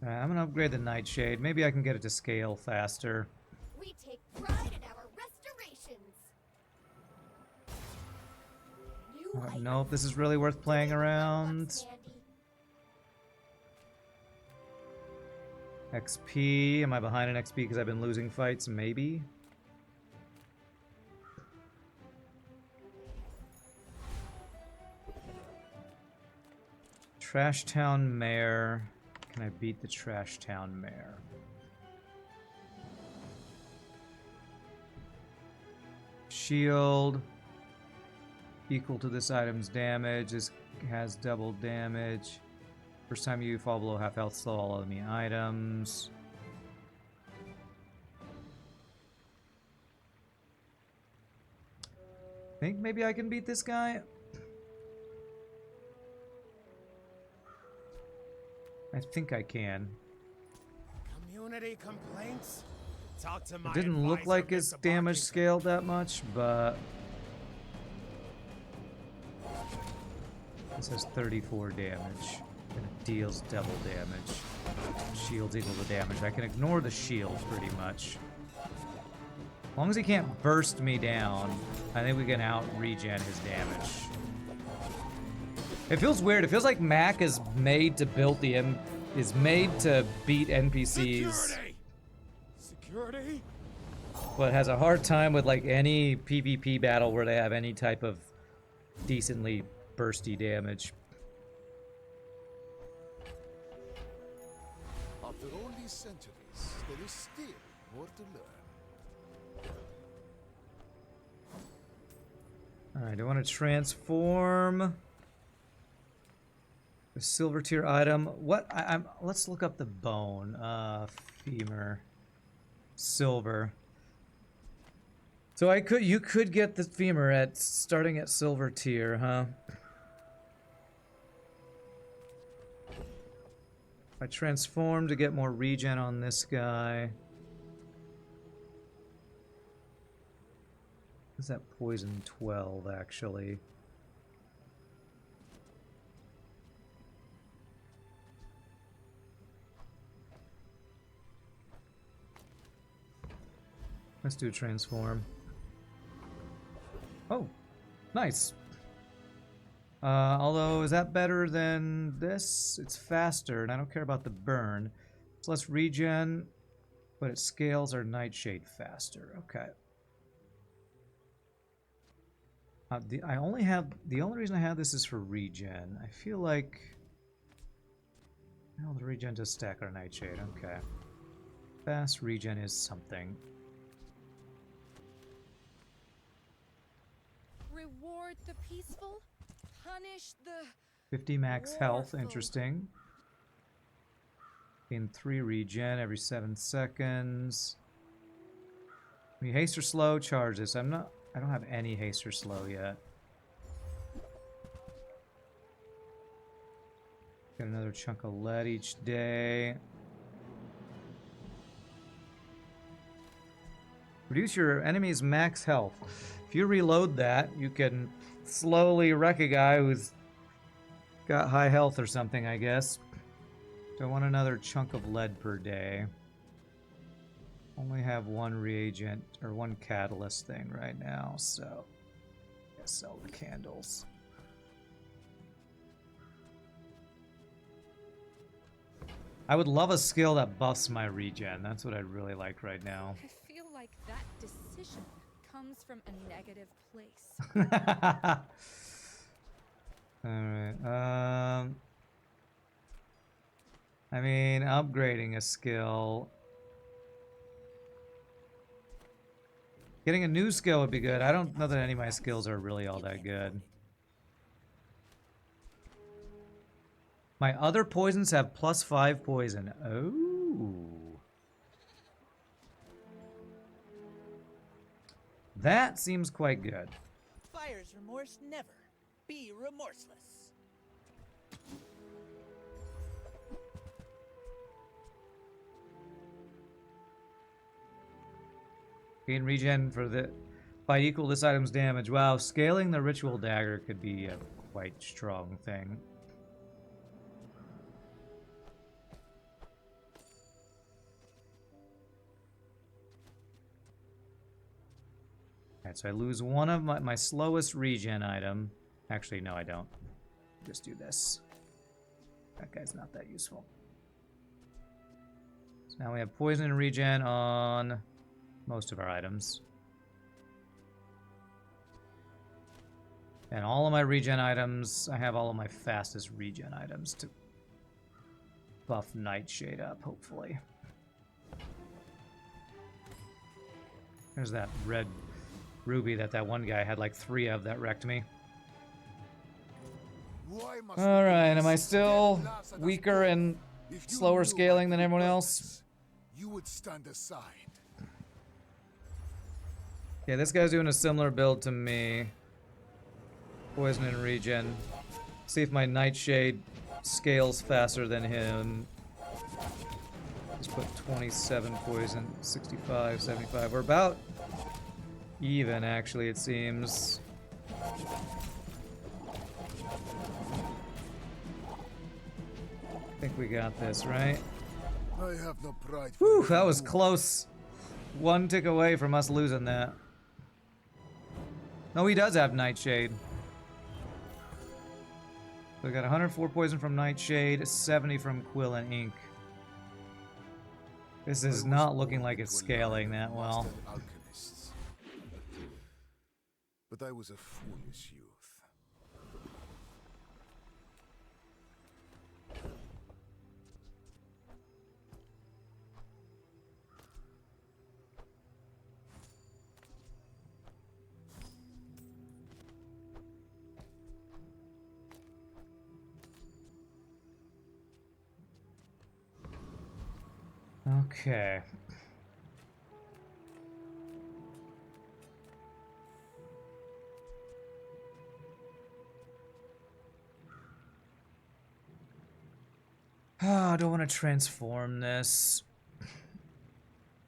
I'm gonna upgrade the Nightshade. Maybe I can get it to scale faster. We take pride in our restorations. I don't know if this is really worth playing around. XP. Am I behind in XP because I've been losing fights? Maybe. Trash Town Mayor. Can I beat the Trash Town Mayor? Shield. Equal to this item's damage. This has double damage. First time you fall below half health, slow all enemy items. Think maybe I can beat this guy? I think I can. Community complaints? Talk to my It didn't look advisor, like his Mr. damage Barkington. scaled that much, but this has 34 damage. And it deals double damage. Shield's equal to damage. I can ignore the shield pretty much. As long as he can't burst me down, I think we can out-regen his damage. It feels weird. It feels like Mac is made to build the is made to beat NPCs. Security! Security? But has a hard time with like any PvP battle where they have any type of decently bursty damage. After all these centuries, there is still more to learn. Alright, I want to transform the silver tier item. What I'm let's look up the bone. Femur. Silver. So you could get the femur at starting at silver tier, huh? I transform to get more regen on this guy. Is that poison 12 actually? Let's do a transform. Oh, nice. Although, is that better than this? It's faster, and I don't care about the burn. It's less regen, but it scales our nightshade faster. Okay. The only reason I have this is for regen. I feel like, well, the regen does stack our nightshade. Okay. Fast regen is something. Reward the peaceful, punish the 50 max health, warful. interesting. Gain 3 regen every 7 seconds. When you haste or slow, charge this. I don't have any haste or slow yet. Get another chunk of lead each day. Reduce your enemy's max health. If you reload that, you can slowly wreck a guy who's got high health or something, I guess. So I want another chunk of lead per day. Only have one reagent or one catalyst thing right now, so I guess sell the candles. I would love a skill that buffs my regen. That's what I'd really like right now. I feel like that decision comes from a negative place. Alright, I mean, upgrading a skill. Getting a new skill would be good. I don't know that any of my skills are really all that good. My other poisons have +5 poison. Oh. That seems quite good. Fire's remorse never. Be remorseless. Gain regen for the by equal this item's damage. Wow, scaling the ritual dagger could be a quite strong thing. Alright, so I lose one of my slowest regen item. Actually, no, I don't. Just do this. That guy's not that useful. So now we have poison and regen on most of our items. And all of my regen items, I have all of my fastest regen items to buff Nightshade up, hopefully. There's that red ruby that one guy had like 3 of that wrecked me. Alright, am I still weaker and slower scaling than everyone else? You would stand aside. Yeah, this guy's doing a similar build to me. Poison and regen. See if my Nightshade scales faster than him. Let's put 27 poison, 65, 75. We're about even, actually, it seems. I think we got this, right? I have no pride. Whew, that was close. 1 tick away from us losing that. No, he does have Nightshade. So we got 104 poison from Nightshade, 70 from Quill and Ink. This is not looking like it's scaling that well. But I was a foolish youth. Okay. I don't want to transform this.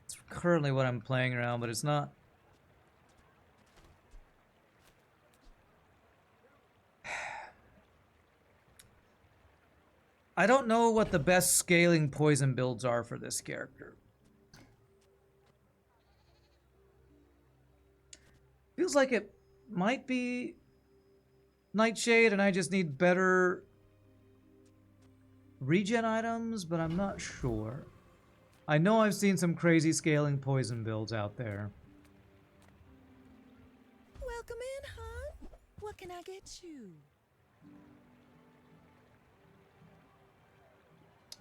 It's currently what I'm playing around, but it's not. I don't know what the best scaling poison builds are for this character. Feels like it might be Nightshade and I just need better regen items, but I'm not sure. I know I've seen some crazy scaling poison builds out there. Welcome in, hon. What can I get you?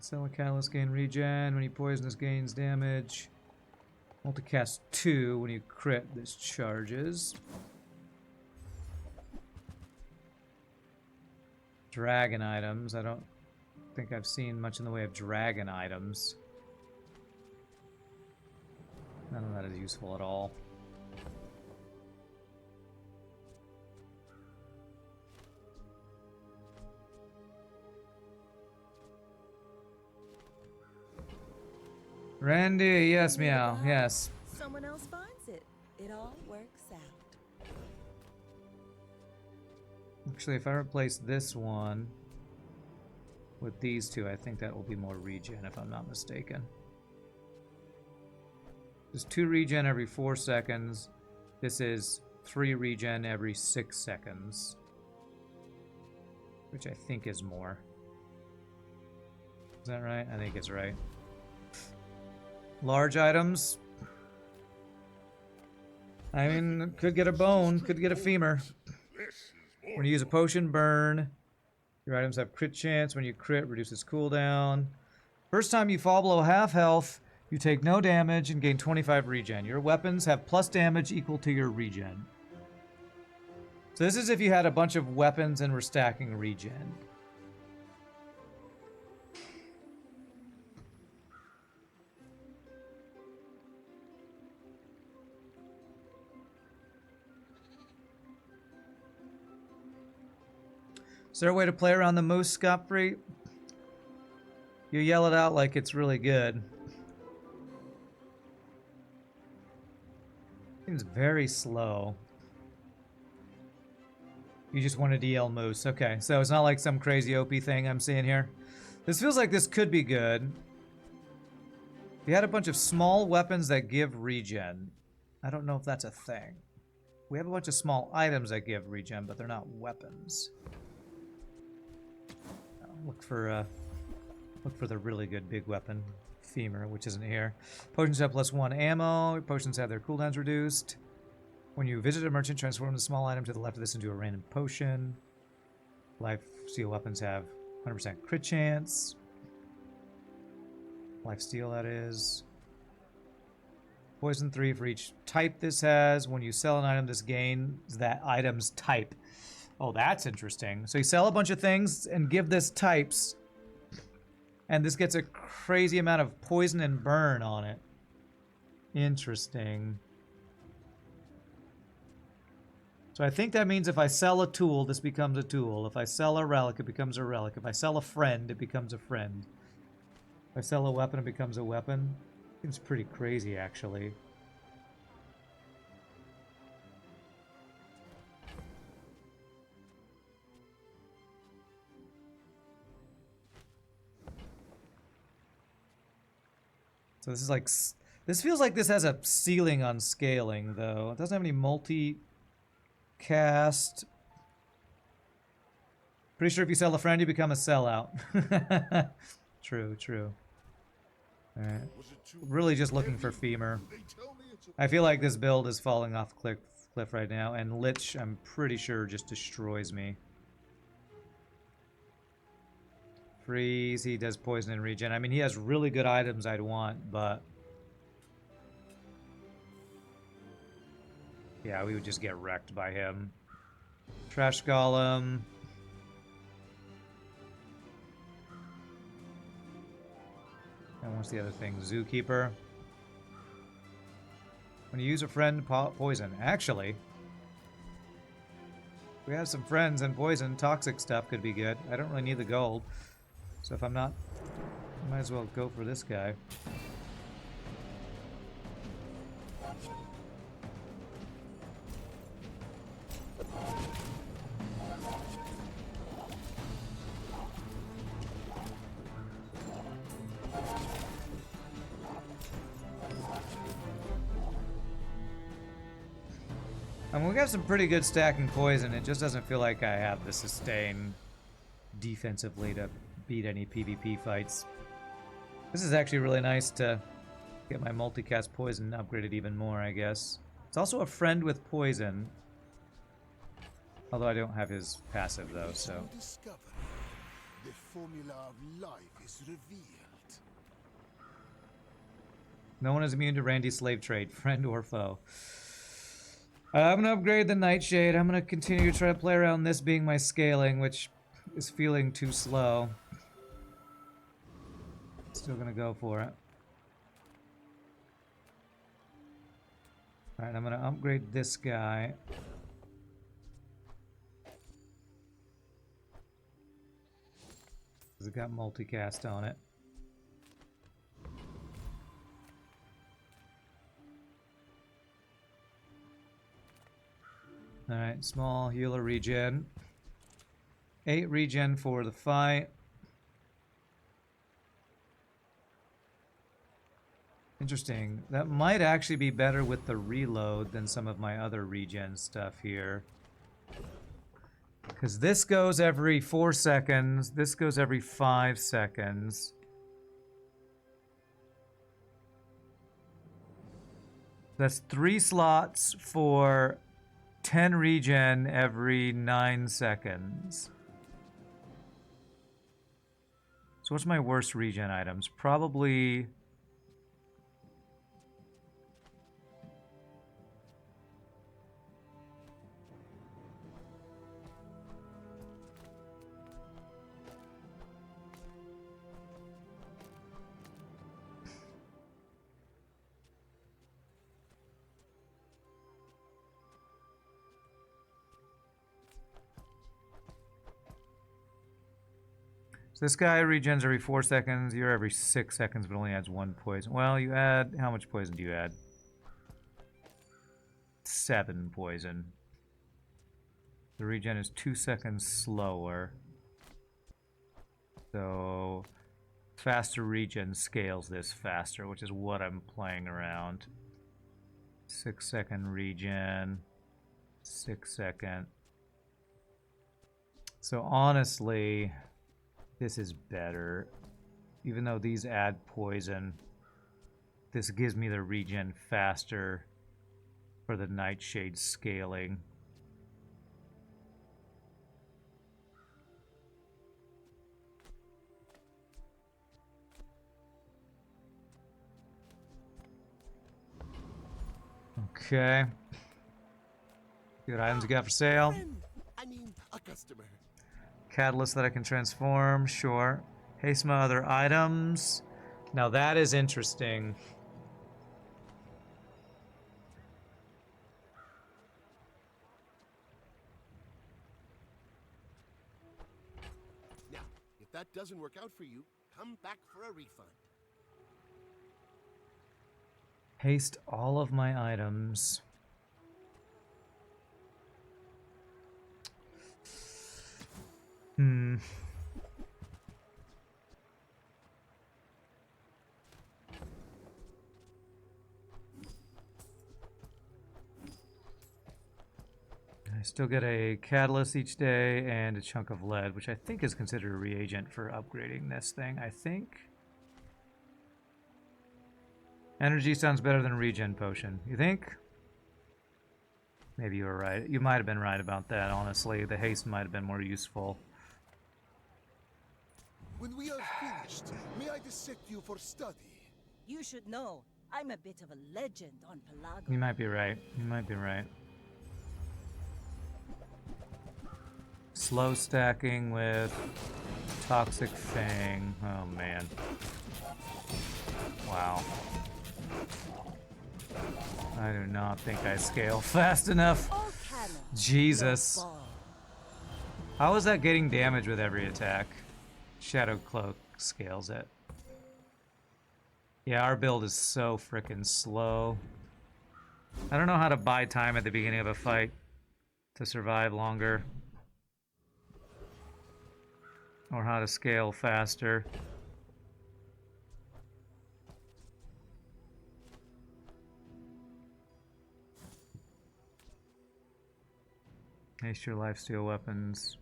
Stellar Catalyst gain regen when you poisonous gains damage. Multicast 2 when you crit, this charges. Dragon items. I don't think I've seen much in the way of dragon items. None of that is useful at all. Randy, yes, meow, yes. Someone else finds it. It all works out. Actually, if I replace this one with these two, I think that will be more regen, if I'm not mistaken. There's 2 regen every 4 seconds. This is 3 regen every 6 seconds. Which I think is more. Is that right? I think it's right. Large items. I mean, could get a bone, could get a femur. When you use a potion burn, your items have crit chance. When you crit, reduces cooldown. First time you fall below half health, you take no damage and gain 25 regen. Your weapons have plus damage equal to your regen. So this is if you had a bunch of weapons and were stacking regen. Is there a way to play around the moose, Scot-free? You yell it out like it's really good. Seems very slow. You just wanted to yell moose. Okay, so it's not like some crazy OP thing I'm seeing here. This feels like this could be good. We had a bunch of small weapons that give regen. I don't know if that's a thing. We have a bunch of small items that give regen, but they're not weapons. Look for the really good big weapon. Femur, which isn't here. Potions have +1 ammo. Potions have their cooldowns reduced. When you visit a merchant, transform the small item to the left of this into a random potion. Life steal weapons have 100% crit chance. Life steal, that is. Poison 3 for each type this has. When you sell an item, this gains that item's type. Oh, that's interesting. So you sell a bunch of things and give this types, and this gets a crazy amount of poison and burn on it. Interesting. So I think that means if I sell a tool, this becomes a tool. If I sell a relic, it becomes a relic. If I sell a friend, it becomes a friend. If I sell a weapon, it becomes a weapon. Seems pretty crazy, actually. So this is like... This feels like this has a ceiling on scaling, though. It doesn't have any multi-cast. Pretty sure if you sell a friend, you become a sellout. True, true. Alright. Really just looking for Femur. I feel like this build is falling off cliff right now, and Lich, I'm pretty sure, just destroys me. Freeze, he does poison and regen. I mean, he has really good items I'd want, but... yeah, we would just get wrecked by him. Trash Golem. And what's the other thing? Zookeeper. When you use a friend, poison. Actually, if we have some friends and poison, toxic stuff could be good. I don't really need the gold. So if I'm not, I might as well go for this guy. I mean, we got some pretty good stacking poison. It just doesn't feel like I have the sustain defensively to beat any PvP fights. This is actually really nice to get my multicast poison upgraded even more, I guess. It's also a friend with poison. Although I don't have his passive, though, so... The formula of life is revealed. No one is immune to Randy's slave trade, friend or foe. I'm gonna upgrade the Nightshade. I'm gonna continue to try to play around this being my scaling, which is feeling too slow. Still gonna go for it. Alright, I'm gonna upgrade this guy. Because it got multicast on it. Alright, small healer regen. 8 regen for the fight. Interesting. That might actually be better with the reload than some of my other regen stuff here. Because this goes every 4 seconds. This goes every 5 seconds. That's 3 slots for 10 regen every 9 seconds. So what's my worst regen items? Probably... So this guy regens every 4 seconds. You're every 6 seconds, but only adds 1 poison. Well, you add... how much poison do you add? 7 poison. The regen is 2 seconds slower. So... faster regen scales this faster, which is what I'm playing around. 6 second regen. 6 second. So honestly... this is better. even though these add poison, this gives me the regen faster for the Nightshade scaling. Okay. Good items you got for sale. Friend. I mean, a customer. Catalyst that I can transform, sure. Haste my other items. Now that is interesting. Now, if that doesn't work out for you, come back for a refund. Haste all of my items. I still get a catalyst each day and a chunk of lead, which I think is considered a reagent for upgrading this thing, I think. Energy sounds better than a regen potion. You think? Maybe you were right. You might have been right about that, honestly. The haste might have been more useful. When we are finished, may I dissect you for study? You should know, I'm a bit of a legend on Pelago. You might be right. You might be right. Slow stacking with Toxic Fang. Oh, man. Wow. I do not think I scale fast enough. Jesus. How is that getting damage with every attack? Shadow Cloak scales it. Yeah, our build is so frickin' slow. I don't know how to buy time at the beginning of a fight to survive longer. Or how to scale faster. Haste your lifesteal weapons.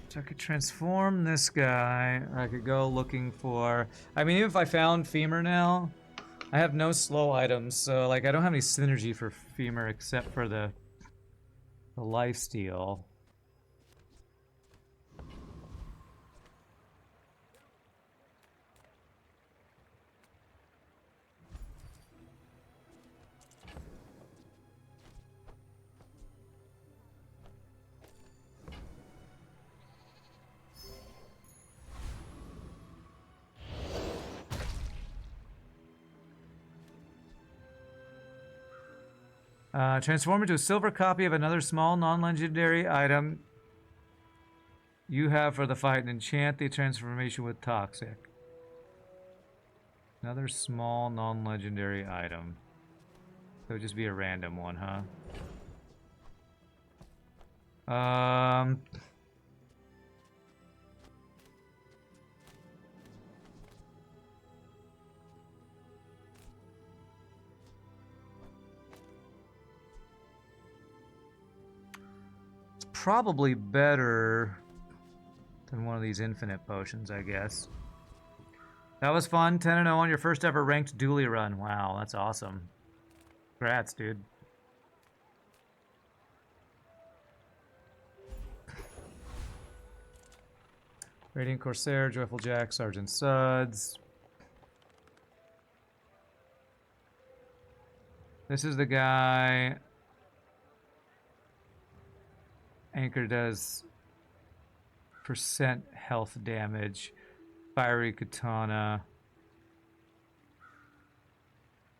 So I could transform this guy, or I could go looking for... I mean, even if I found Femur now, I have no slow items, so like I don't have any synergy for Femur except for the lifesteal. Transform into a silver copy of another small non-legendary item you have for the fight and enchant the transformation with Toxic. Another small non-legendary item. So it would just be a random one, huh? Probably better than one of these infinite potions, I guess. That was fun. 10-0 on your first ever ranked dually run. Wow, that's awesome. Congrats, dude. Radiant Corsair, Joyful Jack, Sergeant Suds. This is the guy... Anchor does percent health damage. Fiery Katana.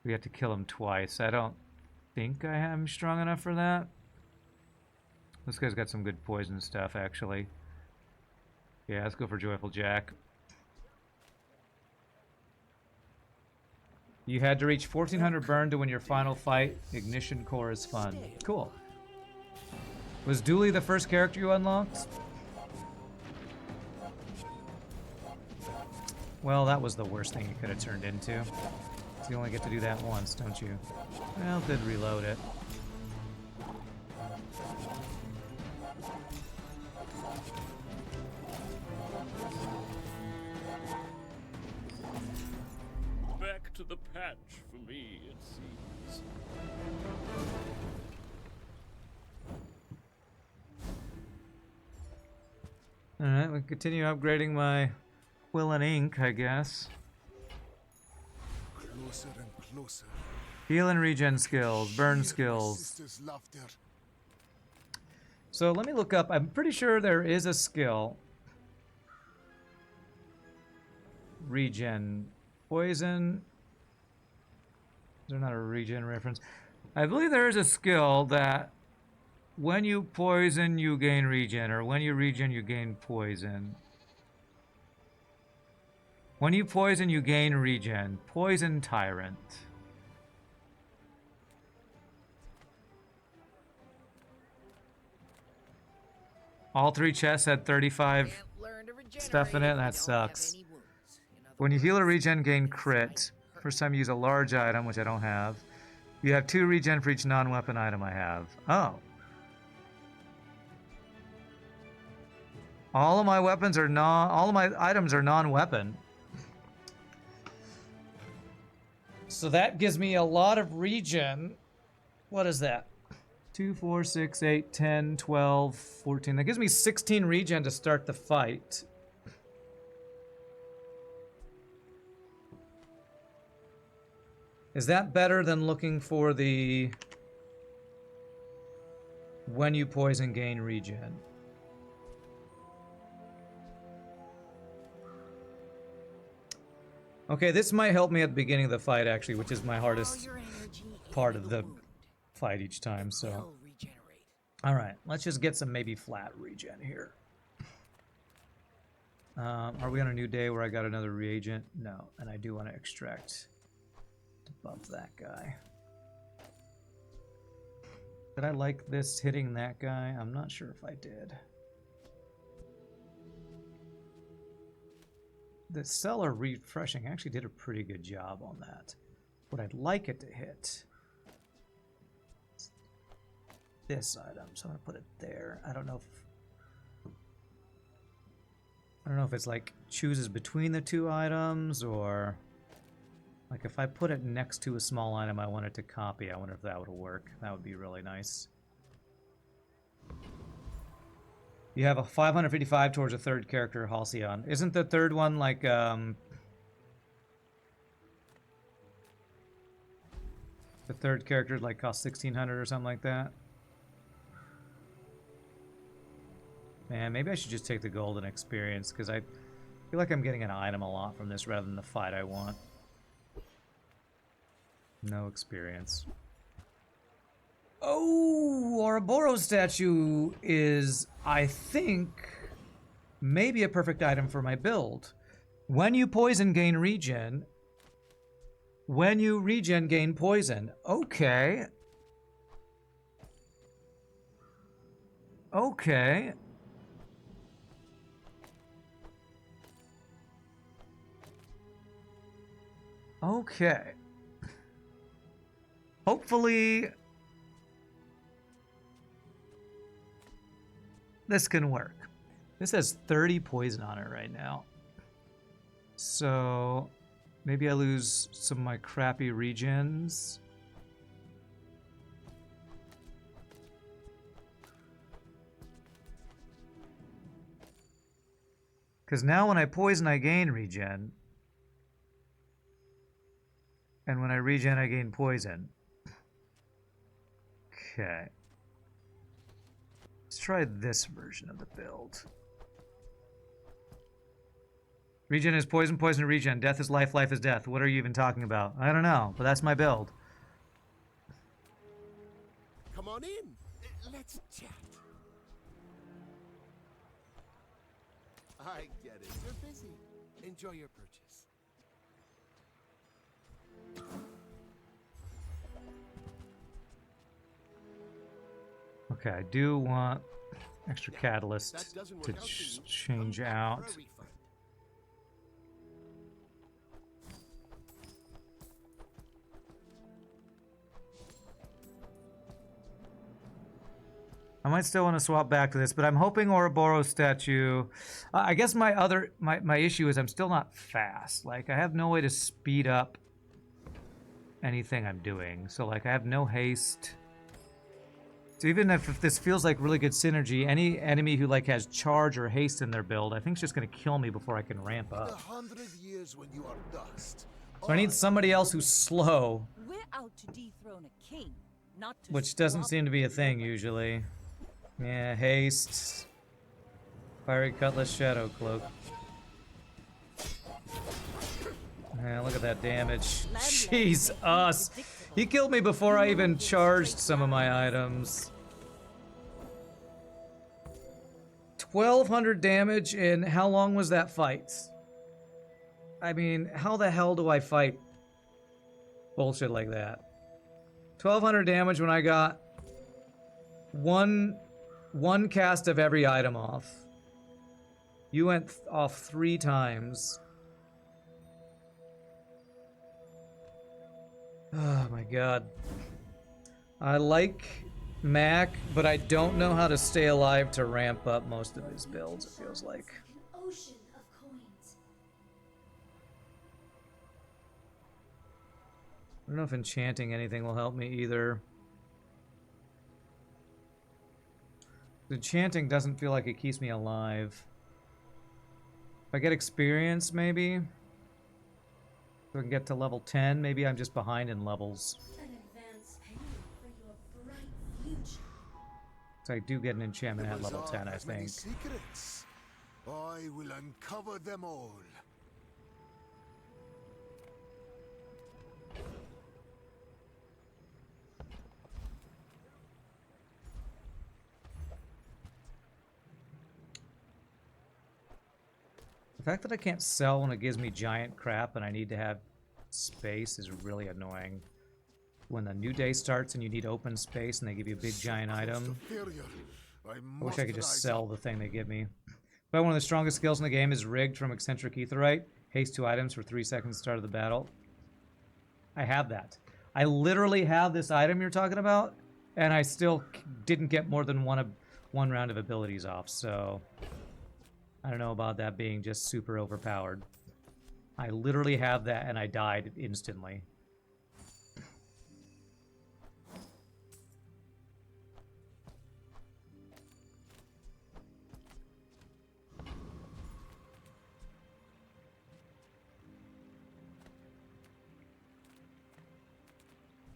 We have to kill him twice. I don't think I am strong enough for that. This guy's got some good poison stuff, actually. Yeah, let's go for Joyful Jack. You had to reach 1400 burn to win your final fight. Ignition Core is fun. Cool. Was Dooley the first character you unlocked? Well, that was the worst thing it could have turned into. You only get to do that once, don't you? Well, did reload it. Back to the patch for me, it seems. Alright, we continue upgrading my quill and ink, I guess. Closer and closer. Heal and regen skills, burn Hear my skills. sister's laughter. So let me look up. I'm pretty sure there is a skill. Regen. Poison. Is there not a regen reference? I believe there is a skill that when you poison, you gain regen, or when you regen, you gain poison. When you poison, you gain regen. Poison Tyrant. All 3 chests had 35 stuff in it. That sucks. When you heal or regen, gain crit. First time you use a large item, which I don't have. You have 2 regen for each non-weapon item I have. Oh. All of my weapons are all of my items are non-weapon. So that gives me a lot of regen. What is that? 2, 4, 6, 8, 10, 12, 14. That gives me 16 regen to start the fight. Is that better than looking for the when you poison gain regen? Okay, this might help me at the beginning of the fight, actually, which is my hardest part of the fight each time, so. Alright, let's just get some maybe flat regen here. Are we on a new day where I got another reagent? No, and I do want to extract to buff that guy. Did I like this hitting that guy? I'm not sure if I did. The cellar refreshing actually did a pretty good job on that. What I'd like it to hit is this item, so I'm gonna put it there. I don't know if it's like chooses between the 2 items, or like if I put it next to a small item I want it to copy. I wonder if that would work. That would be really nice. You have a 555 towards a 3rd character, Halcyon. Isn't the 3rd one like, the 3rd character like cost 1600 or something like that? Man, maybe I should just take the golden experience, because I feel like I'm getting an item a lot from this rather than the fight I want. No experience. Oh, Ouroboros statue is, I think, maybe a perfect item for my build. When you poison, gain regen. When you regen, gain poison. Okay. Okay. Okay. Hopefully this can work. This has 30 poison on it right now. So maybe I lose some of my crappy regens. Because now when I poison, I gain regen. And when I regen, I gain poison. Okay. Let's try this version of the build. Regen is poison, poison to regen. Death is life, life is death. What are you even talking about? I don't know, but that's my build. Come on in. Let's chat. I get it. You're busy. Enjoy your purchase. Okay, I do want extra catalyst to change out. I might still want to swap back to this, but I'm hoping Ouroboros statue. I guess my issue is I'm still not fast. Like, I have no way to speed up anything I'm doing. So, like, I have no haste. So even if this feels like really good synergy, any enemy who, like, has charge or haste in their build, I think it's just going to kill me before I can ramp In up. 100 years when you are dust, So I need somebody else who's slow, We're out to dethrone a king, not to which doesn't swap seem to be a with thing nobody. usually. Yeah, haste. Fiery Cutlass, Shadow Cloak. Yeah, look at that damage. Jesus! He killed me before I even charged some of my items. 1,200 damage, and how long was that fight? I mean, how the hell do I fight bullshit like that? 1,200 damage when I got one cast of every item off. You went off 3 times. Oh my god. I like Mac, but I don't know how to stay alive to ramp up most of his builds, it feels like. An ocean of coins. I don't know if enchanting anything will help me either. Enchanting doesn't feel like it keeps me alive. If I get experience, maybe? So I can get to level 10, maybe I'm just behind in levels. An advance payment for your bright future. So I do get an enchantment at level Bazaar 10, I has many think. secrets. I will uncover them all. The fact that I can't sell when it gives me giant crap and I need to have space is really annoying. When the new day starts and you need open space and they give you a big giant item, I wish I could just sell the thing they give me. But one of the strongest skills in the game is rigged from eccentric aetherite. Haste 2 items for 3 seconds start of the battle. I have that. I literally have this item you're talking about, and I still didn't get more than one round of abilities off, so I don't know about that being just super overpowered. I literally have that and I died instantly.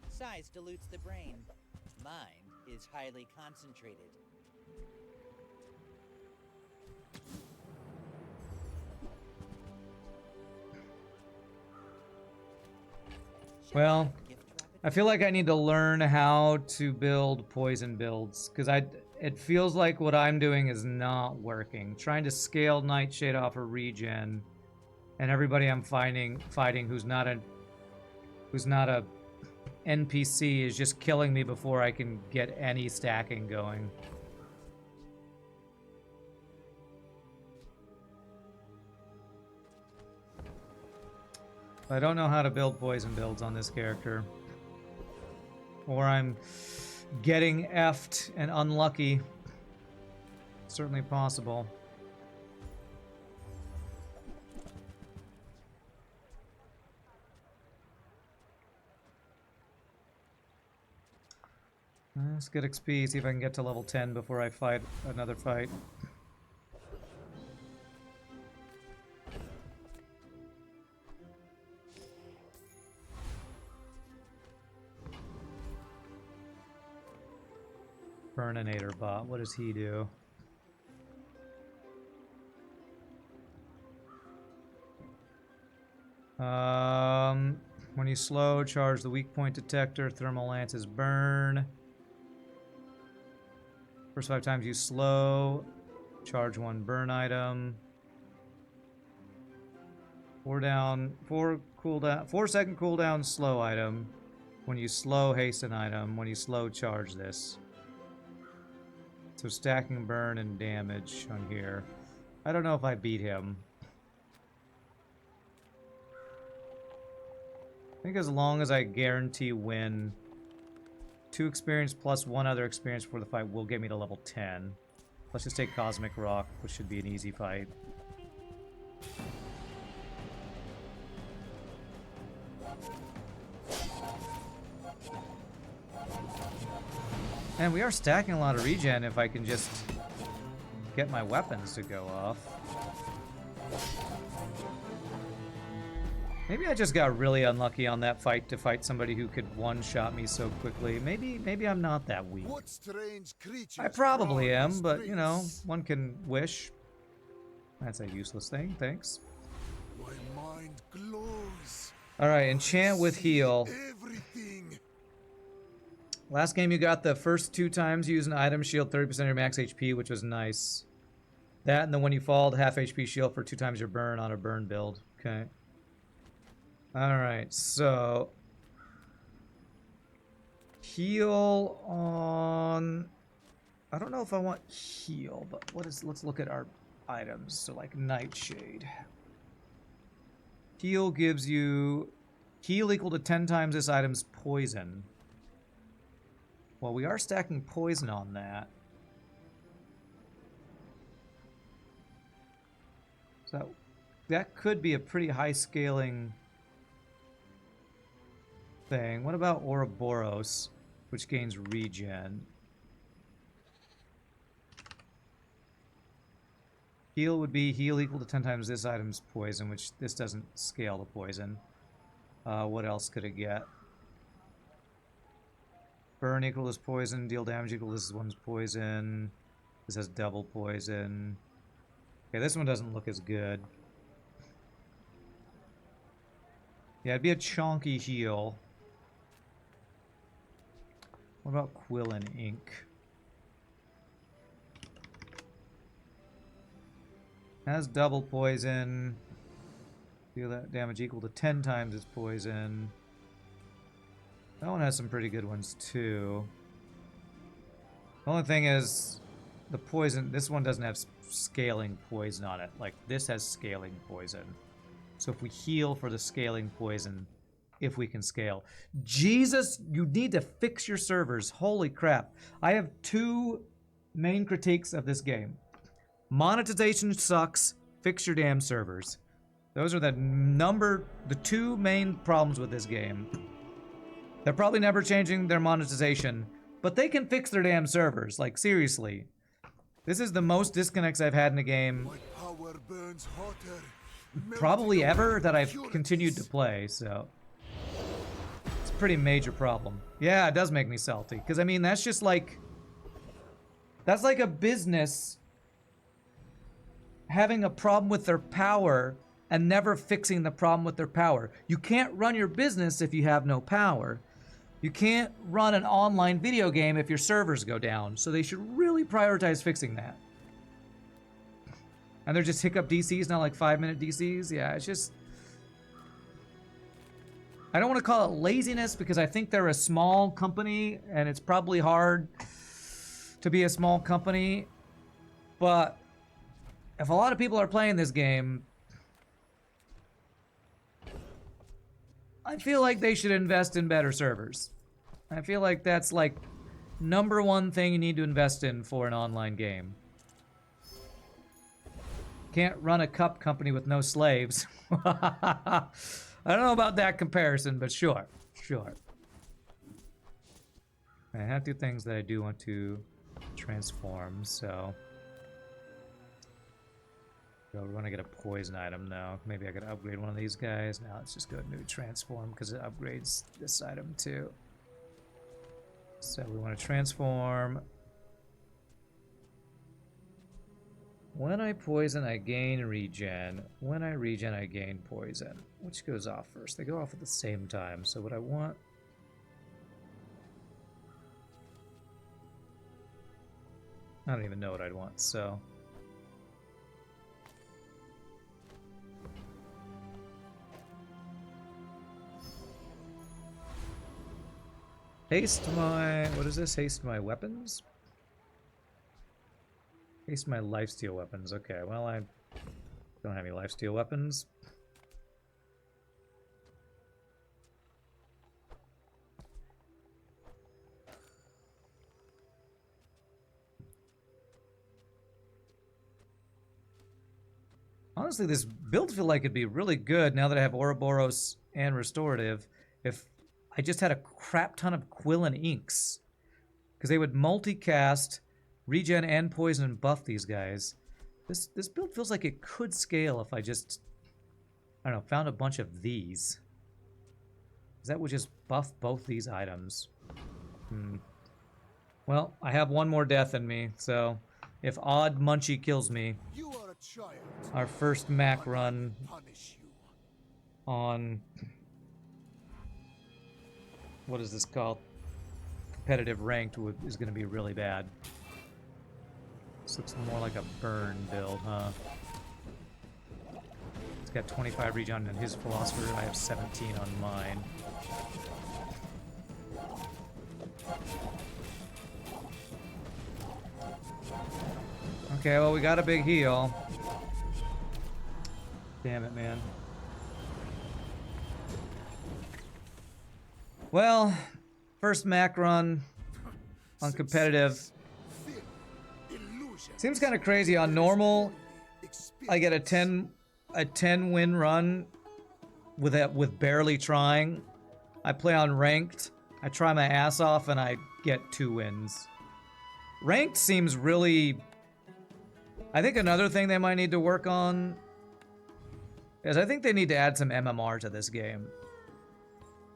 Size dilutes the brain. Mine is highly concentrated. Well, I feel like I need to learn how to build poison builds, because it feels like what I'm doing is not working. Trying to scale Nightshade off a regen, and everybody I'm fighting who's not a NPC is just killing me before I can get any stacking going. I don't know how to build poison builds on this character. Or I'm getting effed and unlucky. Certainly possible. Let's get XP, see if I can get to level 10 before I fight another fight. Burninator bot, what does he do? When you slow, charge the weak point detector, thermal lances burn. First 5 times you slow, charge 1 burn item. 4 second cooldown slow item. When you slow, hasten item. When you slow, charge this. So stacking burn and damage on here. I don't know if I beat him. I think as long as I guarantee win 2 experience plus 1 other experience for the fight will get me to level 10. Let's just take Cosmic Rock, which should be an easy fight. And we are stacking a lot of regen if I can just get my weapons to go off. Maybe I just got really unlucky on that fight to fight somebody who could one-shot me so quickly. Maybe I'm not that weak. What strange creatures I probably crawl am, these but you know, streets? one can wish. That's a useless thing, thanks. My mind glows. Alright, enchant with heal. Everything. Last game you got the first 2 times you use an item shield 30% of your max HP, which was nice. That and the when you fall, half HP shield for 2 times your burn on a burn build. Okay. Alright, so heal on, I don't know if I want heal, but let's look at our items. So like Nightshade. Heal gives you heal equal to 10 times this item's poison. Well, we are stacking poison on that. So that could be a pretty high scaling thing. What about Ouroboros, which gains regen? Heal would be heal equal to 10 times this item's poison, which this doesn't scale the poison. What else could it get? Burn equal to this poison, deal damage equal to this one's poison. This has double poison. Okay, this one doesn't look as good. Yeah, it'd be a chonky heal. What about Quill and Ink? Has double poison. Deal that damage equal to 10 times its poison. That one has some pretty good ones too. The only thing is the poison, this one doesn't have scaling poison on it. Like this has scaling poison. So if we heal for the scaling poison, if we can scale. Jesus, you need to fix your servers. Holy crap. I have 2 main critiques of this game. Monetization sucks. Fix your damn servers. Those are the 2 main problems with this game. They're probably never changing their monetization, but they can fix their damn servers. Like, seriously. This is the most disconnects I've had in a game My power burns hotter. probably ever that I've continued to play, so it's a pretty major problem. Yeah, it does make me salty, because I mean, that's just like, that's like a business having a problem with their power and never fixing the problem with their power. You can't run your business if you have no power. You can't run an online video game if your servers go down, so they should really prioritize fixing that. And they're just hiccup DCs, not like 5-minute DCs. Yeah, it's just, I don't want to call it laziness because I think they're a small company and it's probably hard to be a small company. But if a lot of people are playing this game, I feel like they should invest in better servers. I feel like that's like #1 thing you need to invest in for an online game. Can't run a cup company with no slaves. I don't know about that comparison, but sure. I have 2 things that I do want to transform, so we want to get a poison item now. Maybe I could upgrade one of these guys. Now let's just go new transform because it upgrades this item too. So we want to transform. When I poison, I gain regen. When I regen, I gain poison. Which goes off first? They go off at the same time. So what I want... I don't even know what I'd want, so... Haste my... What is this? Haste my weapons? Haste my lifesteal weapons. Okay, well, I don't have any lifesteal weapons. Honestly, this build feel like it'd be really good now that I have Ouroboros and Restorative if I just had a crap ton of Quillen Inks. Because they would multicast, regen, and poison and buff these guys. This build feels like it could scale if I just, I don't know, found a bunch of these. Because that would just buff both these items. Well, I have one more death in me, so if Odd Munchie kills me, You are a child. our first Mac run Punish you. on, what is this called? Competitive ranked is going to be really bad. This looks more like a burn build, huh? He's got 25 regen in his Philosopher. I have 17 on mine. Okay, well, we got a big heal. Damn it, man. Well, first Mac run on competitive. Seems kind of crazy. On normal, I get a 10 win run with barely trying. I play on ranked. I try my ass off and I get 2 wins. Ranked seems really... I think another thing they might need to work on is I think they need to add some MMR to this game.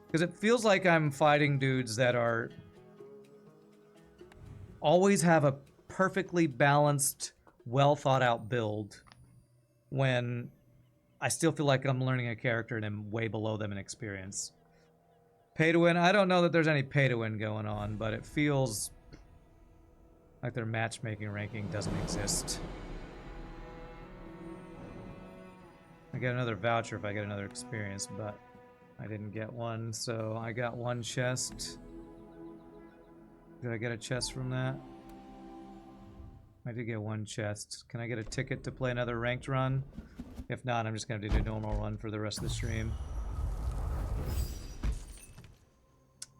Because it feels like I'm fighting dudes that are... always have a perfectly balanced, well thought out build when I still feel like I'm learning a character and I'm way below them in experience. Pay to win, I don't know that there's any pay to win going on, but it feels like their matchmaking ranking doesn't exist. I get another voucher if I get another experience, but I didn't get one, so I got 1 chest. Did I get a chest from that? I did get 1 chest. Can I get a ticket to play another ranked run? If not, I'm just gonna do the normal run for the rest of the stream.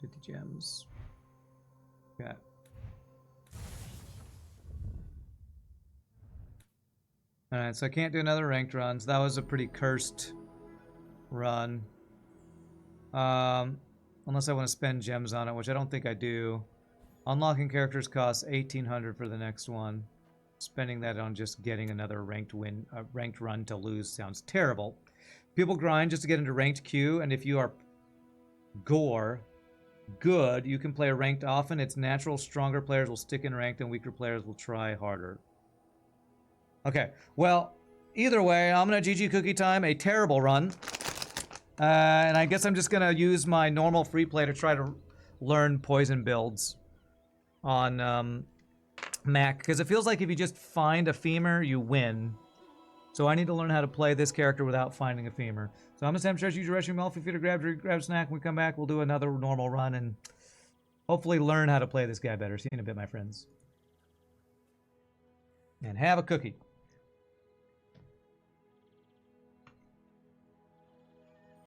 50 gems. Got. Alright, so I can't do another ranked run, so that was a pretty cursed run. Unless I want to spend gems on it, which I don't think I do. Unlocking characters costs 1,800 for the next one. Spending that on just getting another ranked run to lose sounds terrible. People grind just to get into ranked queue, and if you are good, you can play ranked often. It's natural. Stronger players will stick in ranked, and weaker players will try harder. Okay, well, either way, I'm gonna GG Cookie Time, a terrible run. And I guess I'm just gonna use my normal free play to try to learn poison builds on Mac, because it feels like if you just find a femur, you win. So I need to learn how to play this character without finding a femur. So I'm gonna Sam Church, use your restroom, Mel, feel free to grab a snack. When we come back, we'll do another normal run and hopefully learn how to play this guy better. See you in a bit, my friends. And have a cookie.